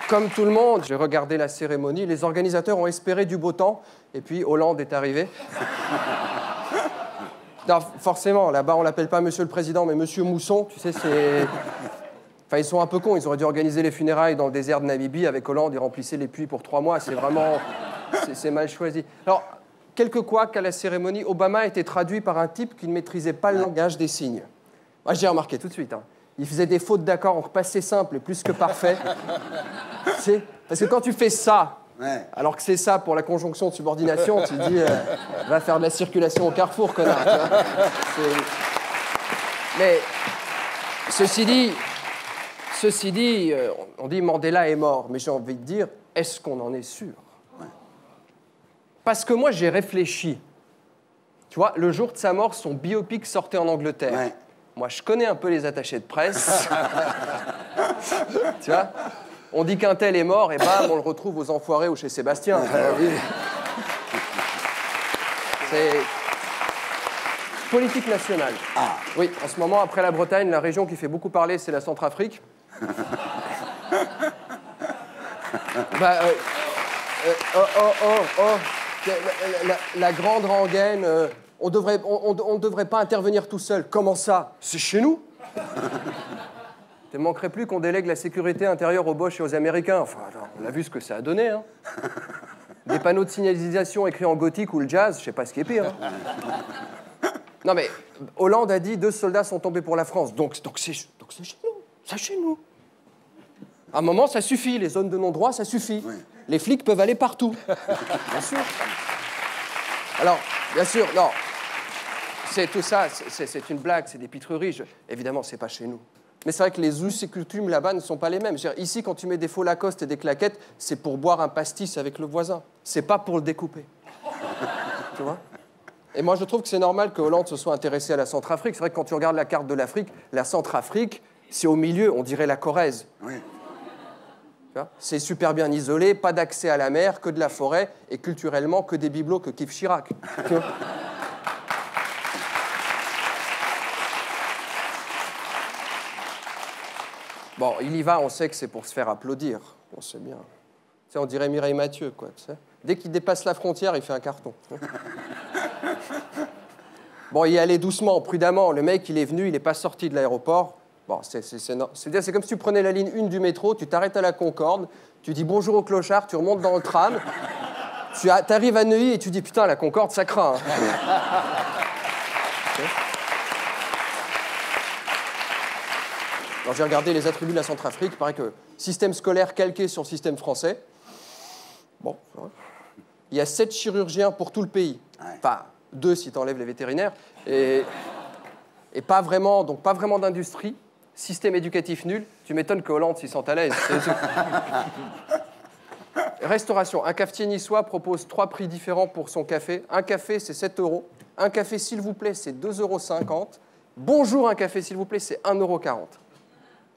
comme tout le monde, j'ai regardé la cérémonie. Les organisateurs ont espéré du beau temps, et puis Hollande est arrivé. Non, forcément, là-bas, on l'appelle pas Monsieur le Président, mais Monsieur Mousson. Tu sais, c'est... Enfin, ils sont un peu cons. Ils auraient dû organiser les funérailles dans le désert de Namibie avec Hollande. Ils remplissaient les puits pour 3 mois. C'est vraiment... c'est mal choisi. Alors, quelques couacs à la cérémonie, Obama a été traduit par un type qui ne maîtrisait pas le langage des signes. Moi, j'ai remarqué tout de suite. Hein. Il faisait des fautes d'accord en passé simple et plus que parfait. Parce que quand tu fais ça, alors que c'est ça pour la conjonction de subordination, tu te dis, va faire de la circulation au carrefour, connard. Mais, ceci dit, on dit Mandela est mort, mais j'ai envie de dire, est-ce qu'on en est sûr? Parce que moi, j'ai réfléchi. Tu vois, le jour de sa mort, son biopic sortait en Angleterre. Ouais. Moi, je connais un peu les attachés de presse. Tu vois, on dit qu'un tel est mort, et bam, on le retrouve aux Enfoirés ou chez Sébastien. C'est politique nationale. Oui, en ce moment, après la Bretagne, la région qui fait beaucoup parler, c'est la Centrafrique. La grande rengaine, on devrait pas intervenir tout seul. Comment ça? C'est chez nous. Il ne manquerait plus qu'on délègue la sécurité intérieure aux Boches et aux Américains. Enfin, on a vu ce que ça a donné. Hein. Des panneaux de signalisation écrits en gothique ou le jazz, je sais pas ce qui est pire. Hein. Non mais, Hollande a dit 2 soldats sont tombés pour la France. Donc c'est chez nous. C'est chez nous. À un moment, ça suffit. Les zones de non-droit, ça suffit. Oui. Les flics peuvent aller partout. Bien sûr. Alors, bien sûr, non. C'est tout ça, c'est une blague, c'est des pitreries. Évidemment, c'est pas chez nous. Mais c'est vrai que les us et coutumes là-bas ne sont pas les mêmes. Ici, quand tu mets des faux Lacoste et des claquettes, c'est pour boire un pastis avec le voisin. C'est pas pour le découper. Tu vois? Et moi, je trouve que c'est normal que Hollande se soit intéressé à la Centrafrique. C'est vrai que quand tu regardes la carte de l'Afrique, la Centrafrique, c'est au milieu, on dirait la Corrèze. Oui. C'est super bien isolé, pas d'accès à la mer, que de la forêt, et culturellement, que des bibelots que kiffe Chirac. Bon, il y va, on sait que c'est pour se faire applaudir. On sait bien. Tu sais, on dirait Mireille Mathieu, quoi. Tu sais. Dès qu'il dépasse la frontière, il fait un carton. Bon, il y allait doucement, prudemment. Le mec, il est venu, il n'est pas sorti de l'aéroport. Bon, c'est comme si tu prenais la ligne 1 du métro, tu t'arrêtes à la Concorde, tu dis bonjour au clochard, tu remontes dans le tram, tu arrives à Neuilly et tu dis putain, la Concorde, ça craint. Hein. Alors, j'ai regardé les attributs de la Centrafrique, il paraît que système scolaire calqué sur le système français. Bon, il y a 7 chirurgiens pour tout le pays. Enfin, 2 si tu enlèves les vétérinaires. Et pas vraiment, donc pas vraiment d'industrie. Système éducatif nul. Tu m'étonnes que Hollande s'y sente à l'aise. Restauration. Un cafetier niçois propose 3 prix différents pour son café. Un café, c'est 7 €. Un café, s'il vous plaît, c'est 2,50 €. Bonjour, un café, s'il vous plaît, c'est 1,40 €.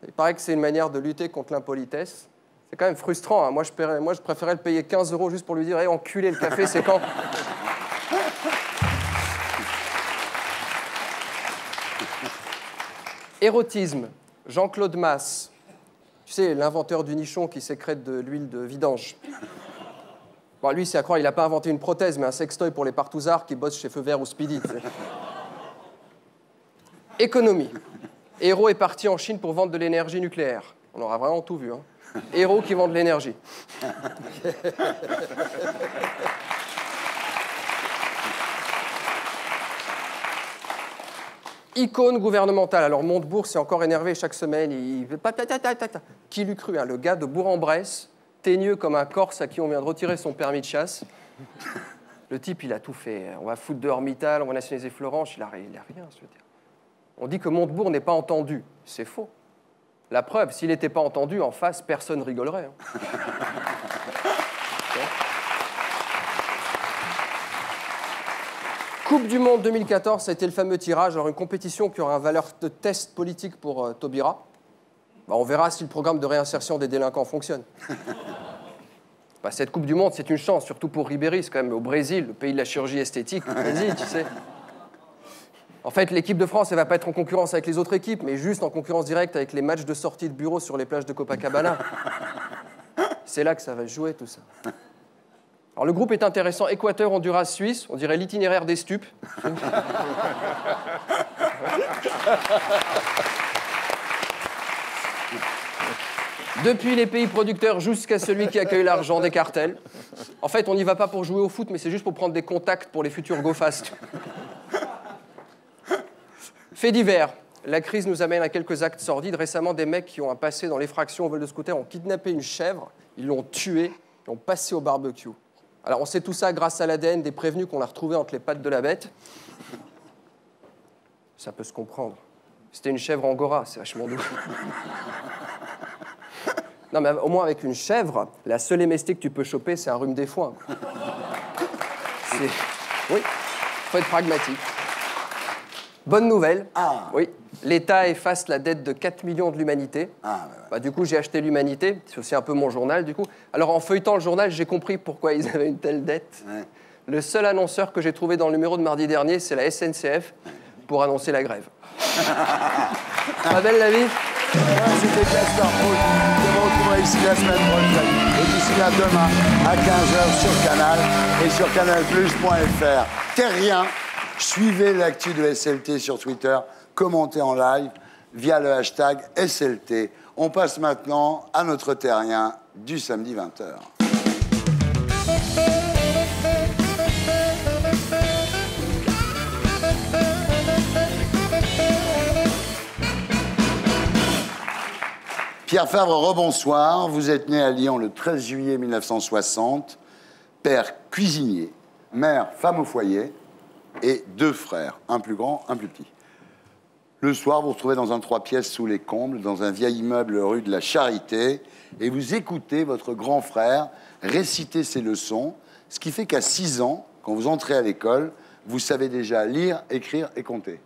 Il paraît que c'est une manière de lutter contre l'impolitesse. C'est quand même frustrant. Hein. Moi, je préférais le payer 15 € juste pour lui dire hey, enculé, le café, c'est quand? Érotisme. Jean-Claude Masse. Tu sais, l'inventeur du nichon qui sécrète de l'huile de vidange. Bon, lui, c'est à croire, il n'a pas inventé une prothèse, mais un sextoy pour les partouzards qui bossent chez Feu Vert ou Speedy. Économie. Héros est parti en Chine pour vendre de l'énergie nucléaire. On aura vraiment tout vu. Hein. Héros qui vendent de l'énergie. Icône gouvernementale. Alors, Montebourg s'est encore énervé chaque semaine. Qui l'eût cru, hein, le gars de Bourg-en-Bresse, teigneux comme un Corse à qui on vient de retirer son permis de chasse. Le type, il a tout fait. On va foutre dehors Mittal, on va nationaliser Florange. Il a rien, je veux dire. On dit que Montebourg n'est pas entendu. C'est faux. La preuve, s'il n'était pas entendu, en face, personne rigolerait. Hein. Coupe du Monde 2014, ça a été le fameux tirage. Alors, une compétition qui aura une valeur de test politique pour Taubira. Bah, on verra si le programme de réinsertion des délinquants fonctionne. Bah, cette Coupe du Monde, c'est une chance, surtout pour Ribéry. C'est quand même au Brésil, le pays de la chirurgie esthétique. Vas-y, tu sais. En fait, l'équipe de France, elle va pas être en concurrence avec les autres équipes, mais juste en concurrence directe avec les matchs de sortie de bureau sur les plages de Copacabana. C'est là que ça va jouer, tout ça. Alors, le groupe est intéressant. Équateur, Honduras, Suisse. On dirait l'itinéraire des stupes. Depuis les pays producteurs jusqu'à celui qui accueille l'argent des cartels. En fait, on n'y va pas pour jouer au foot, mais c'est juste pour prendre des contacts pour les futurs go-fast. Fait divers. La crise nous amène à quelques actes sordides. Récemment, des mecs qui ont un passé dans l'effraction au vol de scooter ont kidnappé une chèvre, ils l'ont tuée, ils l'ont passée au barbecue. Alors, on sait tout ça grâce à l'ADN des prévenus qu'on a retrouvés entre les pattes de la bête. Ça peut se comprendre. C'était une chèvre angora, c'est vachement doux. Non, mais au moins, avec une chèvre, la seule MST que tu peux choper, c'est un rhume des foins. Oui, faut être pragmatique. Bonne nouvelle. Ah. Oui, l'État efface la dette de 4 millions de l'humanité. Ah, bah, du coup, j'ai acheté l'Humanité. C'est aussi un peu mon journal, du coup. Alors, en feuilletant le journal, j'ai compris pourquoi ils avaient une telle dette. Ouais. Le seul annonceur que j'ai trouvé dans le numéro de mardi dernier, c'est la SNCF pour annoncer la grève. Pas belle la vie? C'était Castor Proust. Je vous retrouverai ici la semaine prochaine. Et d'ici là, demain, à 15h sur Canal et sur canalplus.fr. Terrien. Suivez l'actu de SLT sur Twitter, commentez en live via le hashtag SLT. On passe maintenant à notre terrien du samedi 20h. Pierre Fabre, rebonsoir. Vous êtes né à Lyon le 13 juillet 1960. Père cuisinier, mère femme au foyer. Et 2 frères, un plus grand, un plus petit. Le soir, vous vous retrouvez dans un 3 pièces sous les combles, dans un vieil immeuble rue de la Charité, et vous écoutez votre grand frère réciter ses leçons, ce qui fait qu'à 6 ans, quand vous entrez à l'école, vous savez déjà lire, écrire et compter.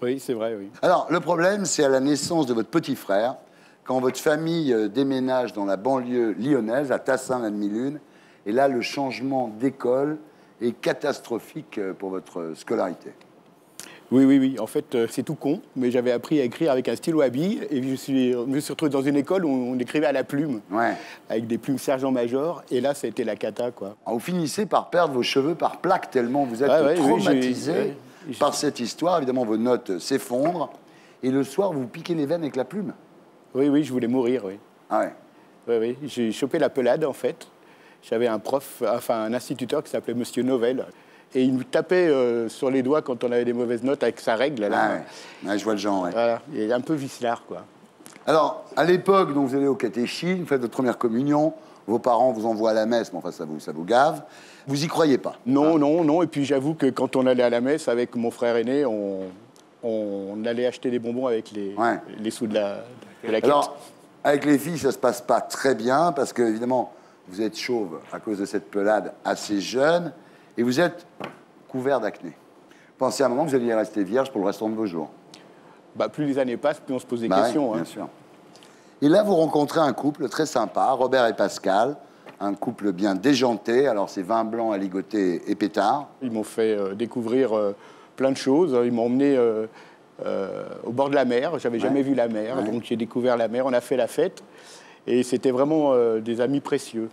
Oui, c'est vrai, oui. Alors, le problème, c'est à la naissance de votre petit frère, quand votre famille déménage dans la banlieue lyonnaise, à Tassin-la-Demi-Lune, et là, le changement d'école est catastrophique pour votre scolarité. Oui. En fait, c'est tout con, mais j'avais appris à écrire avec un stylo à billes et je me suis retrouvé dans une école où on écrivait à la plume, avec des plumes sergent-major, et là, ça a été la cata, quoi. Alors, vous finissez par perdre vos cheveux par plaque tellement vous êtes traumatisé par cette histoire. Évidemment, vos notes s'effondrent, et le soir, vous piquez les veines avec la plume. Oui, je voulais mourir, oui. Ah ouais. Oui, j'ai chopé la pelade, en fait. J'avais un instituteur qui s'appelait Monsieur Novelle. Et il nous tapait sur les doigts quand on avait des mauvaises notes avec sa règle. Là. Ouais, je vois le genre, Voilà, il est un peu vicelard, quoi. Alors, à l'époque, donc, vous allez au catéchisme, vous faites votre première communion, vos parents vous envoient à la messe, mais enfin, ça vous gave. Vous y croyez pas? Non, non, non. Et puis j'avoue que quand on allait à la messe avec mon frère aîné, on allait acheter des bonbons avec les sous de la quête. Alors, avec les filles, ça se passe pas très bien, parce que, évidemment, vous êtes chauve à cause de cette pelade assez jeune, et vous êtes couvert d'acné. Pensez à un moment que vous alliez rester vierge pour le restant de vos jours. Bah, plus les années passent, plus on se pose des questions. Ouais, bien sûr. Et là, vous rencontrez un couple très sympa, Robert et Pascal, un couple bien déjanté. Alors, c'est vin blanc à ligoter et pétard. Ils m'ont fait découvrir plein de choses. Ils m'ont emmené au bord de la mer. J'avais jamais vu la mer, donc j'ai découvert la mer. On a fait la fête. Et c'était vraiment des amis précieux.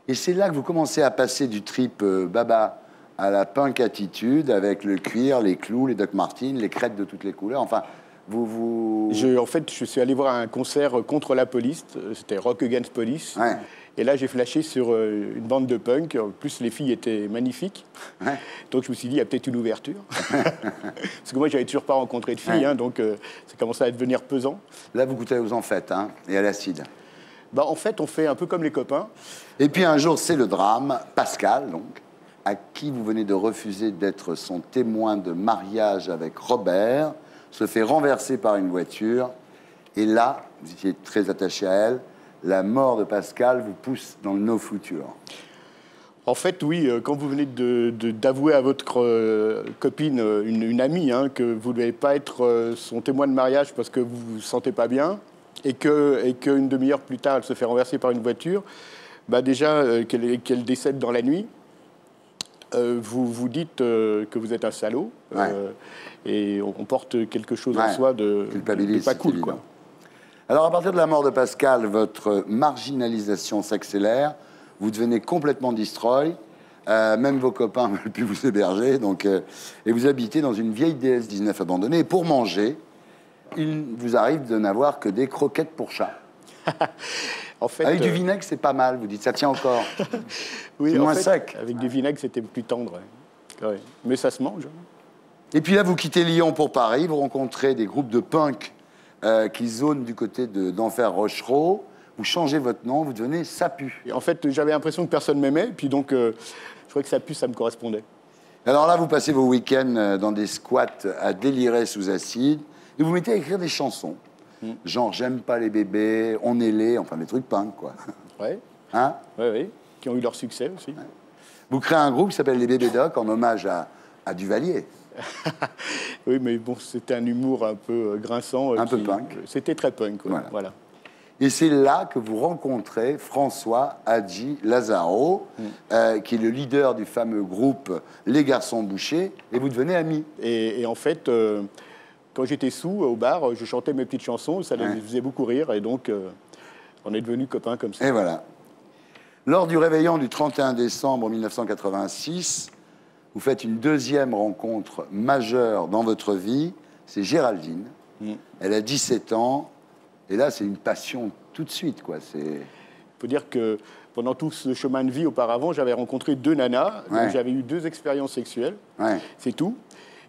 Et c'est là que vous commencez à passer du trip baba à la punk attitude, avec le cuir, les clous, les Doc Martens, les crêtes de toutes les couleurs. Enfin, En fait, je suis allé voir un concert contre la police. C'était Rock Against Police. Ouais. Et là, j'ai flashé sur une bande de punk. En plus, les filles étaient magnifiques. Ouais. Donc, je me suis dit, il y a peut-être une ouverture. Parce que moi, j'avais toujours pas rencontré de filles. Hein, donc, ça commençait à devenir pesant. Là, vous goûtez aux amphètes et à l'acide. Bah, en fait, on fait un peu comme les copains. Et puis, un jour, c'est le drame. Pascal, donc, à qui vous venez de refuser d'être son témoin de mariage avec Robert, se fait renverser par une voiture. Et là, vous étiez très attaché à elle. La mort de Pascal vous pousse dans le no futur. En fait, oui, quand vous venez d'avouer à votre copine, une amie, que vous ne devez pas être son témoin de mariage parce que vous ne vous sentez pas bien, et qu'une demi-heure plus tard, elle se fait renverser par une voiture, bah déjà, qu'elle décède dans la nuit, vous vous dites que vous êtes un salaud, et on porte quelque chose en soi de pas cool, quoi. Alors, à partir de la mort de Pascal, votre marginalisation s'accélère. Vous devenez complètement destroy. Même vos copains ne veulent plus vous héberger. Donc, et vous habitez dans une vieille DS-19 abandonnée. Et pour manger, il vous arrive de n'avoir que des croquettes pour chat. En fait, avec du vinaigre, c'est pas mal. Vous dites, ça tient encore. Oui, c'est moins fait, sec. Avec du vinaigre, c'était plus tendre. Ouais. Mais ça se mange. Et puis là, vous quittez Lyon pour Paris. Vous rencontrez des groupes de punk qui zonent du côté d'Enfer Rochereau. Vous changez votre nom, vous devenez Sapu. Et en fait, j'avais l'impression que personne m'aimait, puis donc je trouvais que Sapu, ça me correspondait. Alors là, vous passez vos week-ends dans des squats à délirer sous acide, et vous mettez à écrire des chansons. Genre, j'aime pas les bébés, on est laid, enfin des trucs punk, quoi. Ouais. Hein? Oui, qui ont eu leur succès aussi. Ouais. Vous créez un groupe qui s'appelle les Bébés Doc en hommage à Duvalier. Oui, mais bon, c'était un humour un peu grinçant. Un peu punk. C'était très punk, voilà. Et c'est là que vous rencontrez François Hadji Lazaro, qui est le leader du fameux groupe Les Garçons Bouchés, et vous devenez amis. Et en fait, quand j'étais sous au bar, je chantais mes petites chansons, ça les faisait beaucoup rire, et donc on est devenus copains comme ça. Et voilà. Lors du réveillon du 31 décembre 1986, vous faites une deuxième rencontre majeure dans votre vie, c'est Géraldine. Elle a 17 ans, et là, c'est une passion tout de suite, quoi. Il faut dire que pendant tout ce chemin de vie auparavant, j'avais rencontré 2 nanas, donc j'avais eu 2 expériences sexuelles, c'est tout.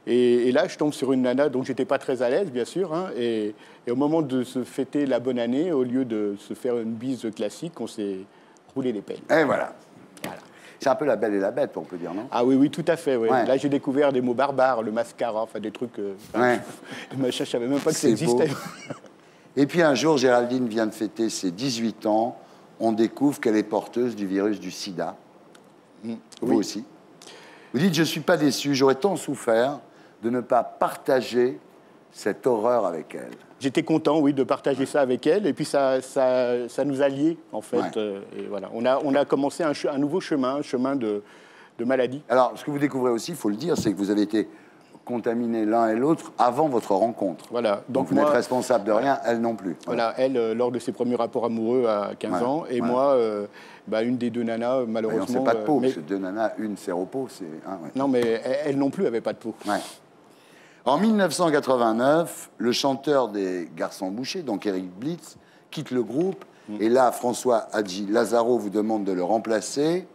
Et là, je tombe sur une nana dont j'étais pas très à l'aise, bien sûr, et au moment de se fêter la bonne année, au lieu de se faire une bise classique, on s'est roulé les pelles. Et voilà. C'est un peu la Belle et la Bête, on peut dire, non? Ah oui, tout à fait. Ouais. Là, j'ai découvert des mots barbares, le mascara, enfin des trucs... je savais même pas que ça existait. Et puis un jour, Géraldine vient de fêter ses 18 ans. On découvre qu'elle est porteuse du virus du sida. Vous aussi. Vous dites, je ne suis pas déçu, j'aurais tant souffert de ne pas partager cette horreur avec elle. J'étais content, oui, de partager ça avec elle. Et puis ça nous a liés, en fait. Et voilà. On a commencé un nouveau chemin, un chemin de maladie. Alors, ce que vous découvrez aussi, il faut le dire, c'est que vous avez été contaminés l'un et l'autre avant votre rencontre. Voilà. Donc vous n'êtes responsable de rien, elle non plus. Voilà, elle, lors de ses premiers rapports amoureux à 15 ans, et moi, une des 2 nanas, malheureusement... Mais on ne sait pas de peau, parce que 2 nanas, une séropos, c'est... Non, mais elle non plus n'avait pas de peau. En 1989, le chanteur des Garçons Bouchés, donc Eric Blitz, quitte le groupe, et là, François Hadji Lazaro vous demande de le remplacer,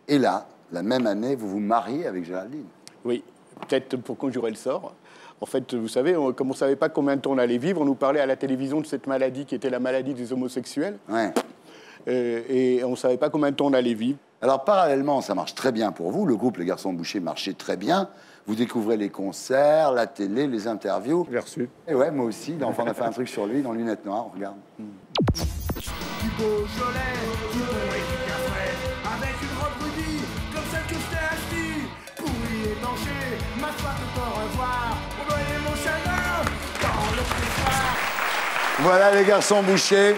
et là, la même année, vous vous mariez avec Géraldine. Oui. Peut-être pour conjurer le sort. En fait, vous savez, comme on ne savait pas combien de temps on allait vivre, on nous parlait à la télévision de cette maladie qui était la maladie des homosexuels. et on ne savait pas combien de temps on allait vivre. Alors, parallèlement, ça marche très bien pour vous. Le groupe Les Garçons Bouchers marchait très bien. Vous découvrez les concerts, la télé, les interviews. J'ai reçu. Et ouais, moi aussi. Enfin, on a fait un truc sur lui dans Lunettes Noires, regarde. Du Beaujolais, du bon et du café, avec une robe rubis, comme celle que je t'ai achetée. Pourri et blanché, ma soif de te revoir, on doit aller mon chaleur dans le pressoir. Voilà Les Garçons Bouchers,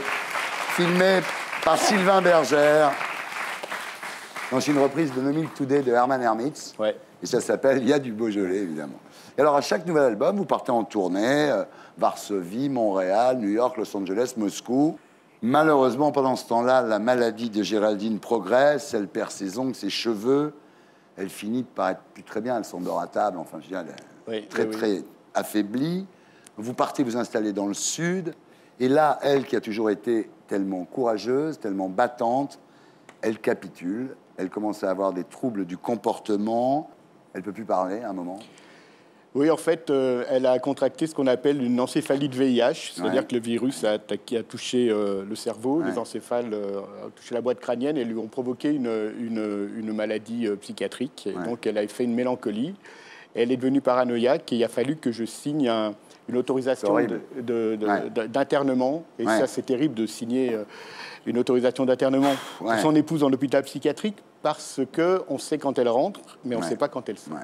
filmé par Sylvain Bergère. C'est une reprise de No Milk Today de Herman Hermits. Ouais. Et ça s'appelle Il y a du Beaujolais, évidemment. Et alors, à chaque nouvel album, vous partez en tournée, Varsovie, Montréal, New York, Los Angeles, Moscou. Malheureusement, pendant ce temps-là, la maladie de Géraldine progresse, elle perd ses ongles, ses cheveux, elle finit par être plus très bien, elle s'endort à table, enfin, je veux dire, elle est très affaiblie. Vous partez vous installer dans le sud, et là, elle, qui a toujours été tellement courageuse, tellement battante, elle capitule, elle commence à avoir des troubles du comportement, elle ne peut plus parler à un moment. Oui, en fait, elle a contracté ce qu'on appelle une encéphalie de VIH, c'est-à-dire que le virus a touché le cerveau, les encéphales ont touché la boîte crânienne et lui ont provoqué une maladie psychiatrique. Et donc, elle a fait une mélancolie. Elle est devenue paranoïaque et il a fallu que je signe une autorisation d'internement. Et ça, c'est terrible de signer une autorisation d'internement pour son épouse dans l'hôpital psychiatrique parce qu'on sait quand elle rentre, mais on ne sait pas quand elle sort.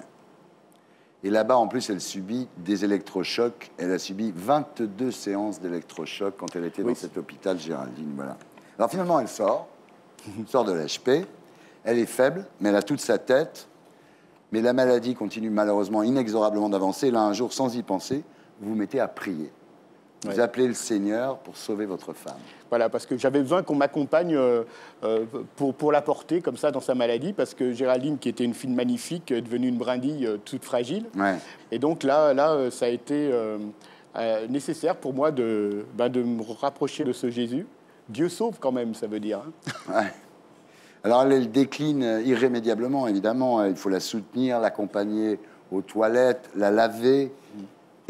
Et là-bas, en plus, elle subit des électrochocs. Elle a subi 22 séances d'électrochocs quand elle était dans cet hôpital Géraldine. Voilà. Alors finalement, elle sort de l'HP. Elle est faible, mais elle a toute sa tête. Mais la maladie continue malheureusement inexorablement d'avancer. Et là, un jour, sans y penser, vous vous mettez à prier. Vous appelez le Seigneur pour sauver votre femme. Voilà, parce que j'avais besoin qu'on m'accompagne pour la porter comme ça dans sa maladie, parce que Géraldine, qui était une fille magnifique, est devenue une brindille toute fragile. Et donc là, ça a été nécessaire pour moi de me rapprocher de ce Jésus. Dieu sauve quand même, ça veut dire. Alors elle décline irrémédiablement, évidemment. Il faut la soutenir, l'accompagner aux toilettes, la laver.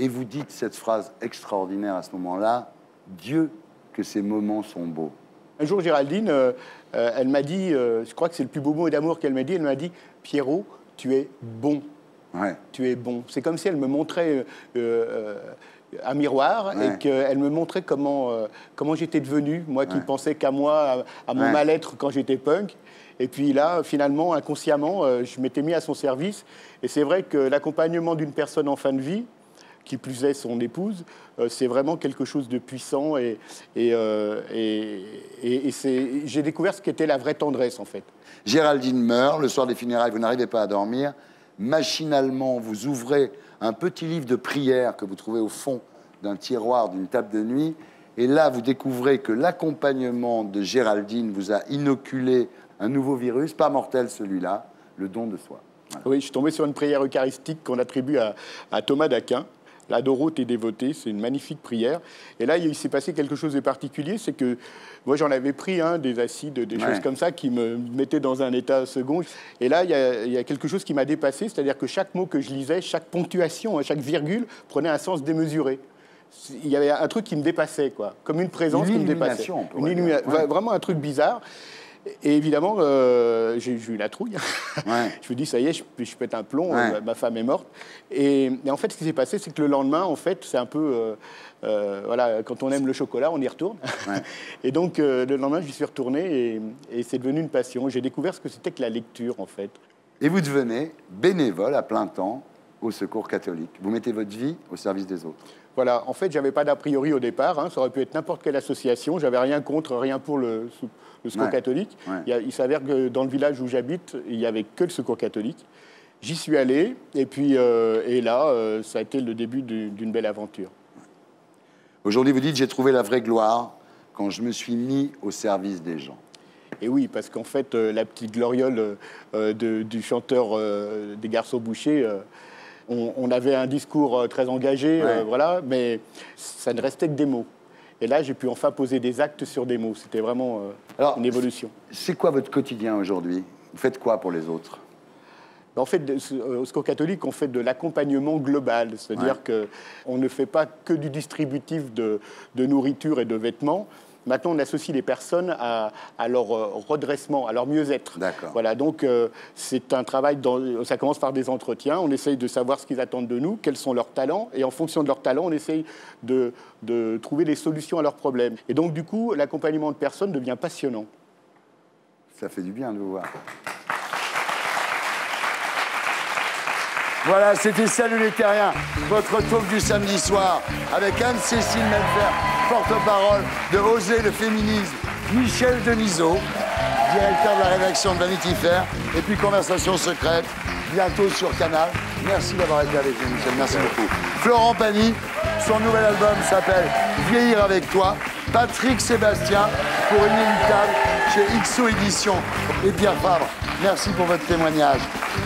Et vous dites cette phrase extraordinaire à ce moment-là, « Dieu, que ces moments sont beaux ». Un jour, Géraldine, elle m'a dit, je crois que c'est le plus beau mot d'amour qu'elle m'a dit, elle m'a dit « Pierrot, tu es bon, tu es bon ». C'est comme si elle me montrait un miroir et qu'elle me montrait comment j'étais devenu, moi qui pensais qu'à moi, à mon mal-être quand j'étais punk. Et puis là, finalement, inconsciemment, je m'étais mis à son service. Et c'est vrai que l'accompagnement d'une personne en fin de vie, qui plus est son épouse, c'est vraiment quelque chose de puissant et j'ai découvert ce qu'était la vraie tendresse, en fait. Géraldine meurt, le soir des funérailles, vous n'arrivez pas à dormir. Machinalement, vous ouvrez un petit livre de prières que vous trouvez au fond d'un tiroir d'une table de nuit. Et là, vous découvrez que l'accompagnement de Géraldine vous a inoculé un nouveau virus, pas mortel celui-là, le don de soi. Voilà. Oui, je suis tombé sur une prière eucharistique qu'on attribue à Thomas d'Aquin. La Dorothée dévotée, c'est une magnifique prière. Et là, il s'est passé quelque chose de particulier, c'est que moi, j'en avais pris des acides, des choses comme ça, qui me mettaient dans un état second. Et là, il y a quelque chose qui m'a dépassé, c'est-à-dire que chaque mot que je lisais, chaque ponctuation, chaque virgule, prenait un sens démesuré. Il y avait un truc qui me dépassait, quoi, comme une présence qui me dépassait. Vraiment un truc bizarre. Et évidemment, j'ai eu la trouille. Je me dis, ça y est, je pète un plomb, ma femme est morte. Et en fait, ce qui s'est passé, c'est que le lendemain, en fait, c'est un peu... voilà, quand on aime le chocolat, on y retourne. Et donc, le lendemain, j'y suis retourné et c'est devenu une passion. J'ai découvert ce que c'était que la lecture, en fait. Et vous devenez bénévole à plein temps au Secours catholique. Vous mettez votre vie au service des autres. Voilà, en fait, j'avais pas d'a priori au départ. Ça aurait pu être n'importe quelle association. J'avais rien contre, rien pour le Secours catholique. Il s'avère que dans le village où j'habite, il n'y avait que le Secours catholique. J'y suis allé, et puis et là, ça a été le début d'une belle aventure. Aujourd'hui, vous dites, j'ai trouvé la vraie gloire quand je me suis mis au service des gens. Et oui, parce qu'en fait, la petite gloriole du chanteur des Garçons Bouchers, on avait un discours très engagé, voilà, mais ça ne restait que des mots. Et là, j'ai pu enfin poser des actes sur des mots. C'était vraiment une évolution. C'est quoi votre quotidien aujourd'hui? Vous faites quoi pour les autres? En fait, au Secours catholique, on fait de l'accompagnement global. C'est-à-dire qu'on ne fait pas que du distributif de nourriture et de vêtements, Maintenant, on associe les personnes à leur redressement, à leur mieux-être. D'accord. Voilà, donc c'est un travail, ça commence par des entretiens. On essaye de savoir ce qu'ils attendent de nous, quels sont leurs talents, et en fonction de leurs talents, on essaye de trouver des solutions à leurs problèmes. Et donc, du coup, l'accompagnement de personnes devient passionnant. Ça fait du bien de vous voir. Voilà, c'était Salut les Terriens, votre talk du samedi soir, avec Anne-Cécile Melfer, porte-parole de Oser le féminisme, Michel Denisot, directeur de la rédaction de Vanity Fair, et puis Conversation secrète, bientôt sur Canal. Merci d'avoir été avec nous, Michel, merci beaucoup. Florent Pagny, son nouvel album s'appelle Vieillir avec toi. Patrick Sébastien, pour Inéluctable, chez XO Éditions. Et Pierre Fabre, merci pour votre témoignage.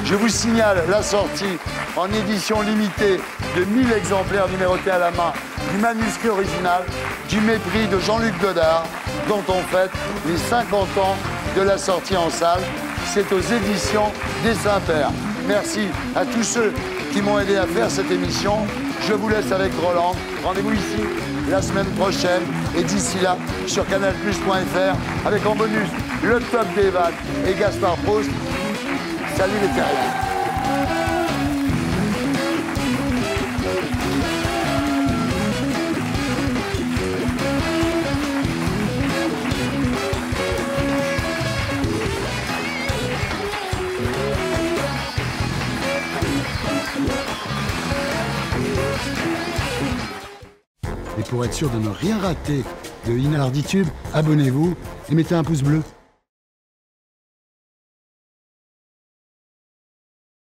Je vous signale la sortie en édition limitée de 1000 exemplaires numérotés à la main du manuscrit original du Mépris de Jean-Luc Godard, dont on fête les 50 ans de la sortie en salle. C'est aux éditions des Saints-Pères. Merci à tous ceux qui m'ont aidé à faire cette émission. Je vous laisse avec Roland. Rendez-vous ici la semaine prochaine. Et d'ici là, sur canalplus.fr, avec en bonus le top des vannes et Gaspard Proust. Salut les Terriens. Et pour être sûr de ne rien rater de Inarditube, abonnez-vous et mettez un pouce bleu.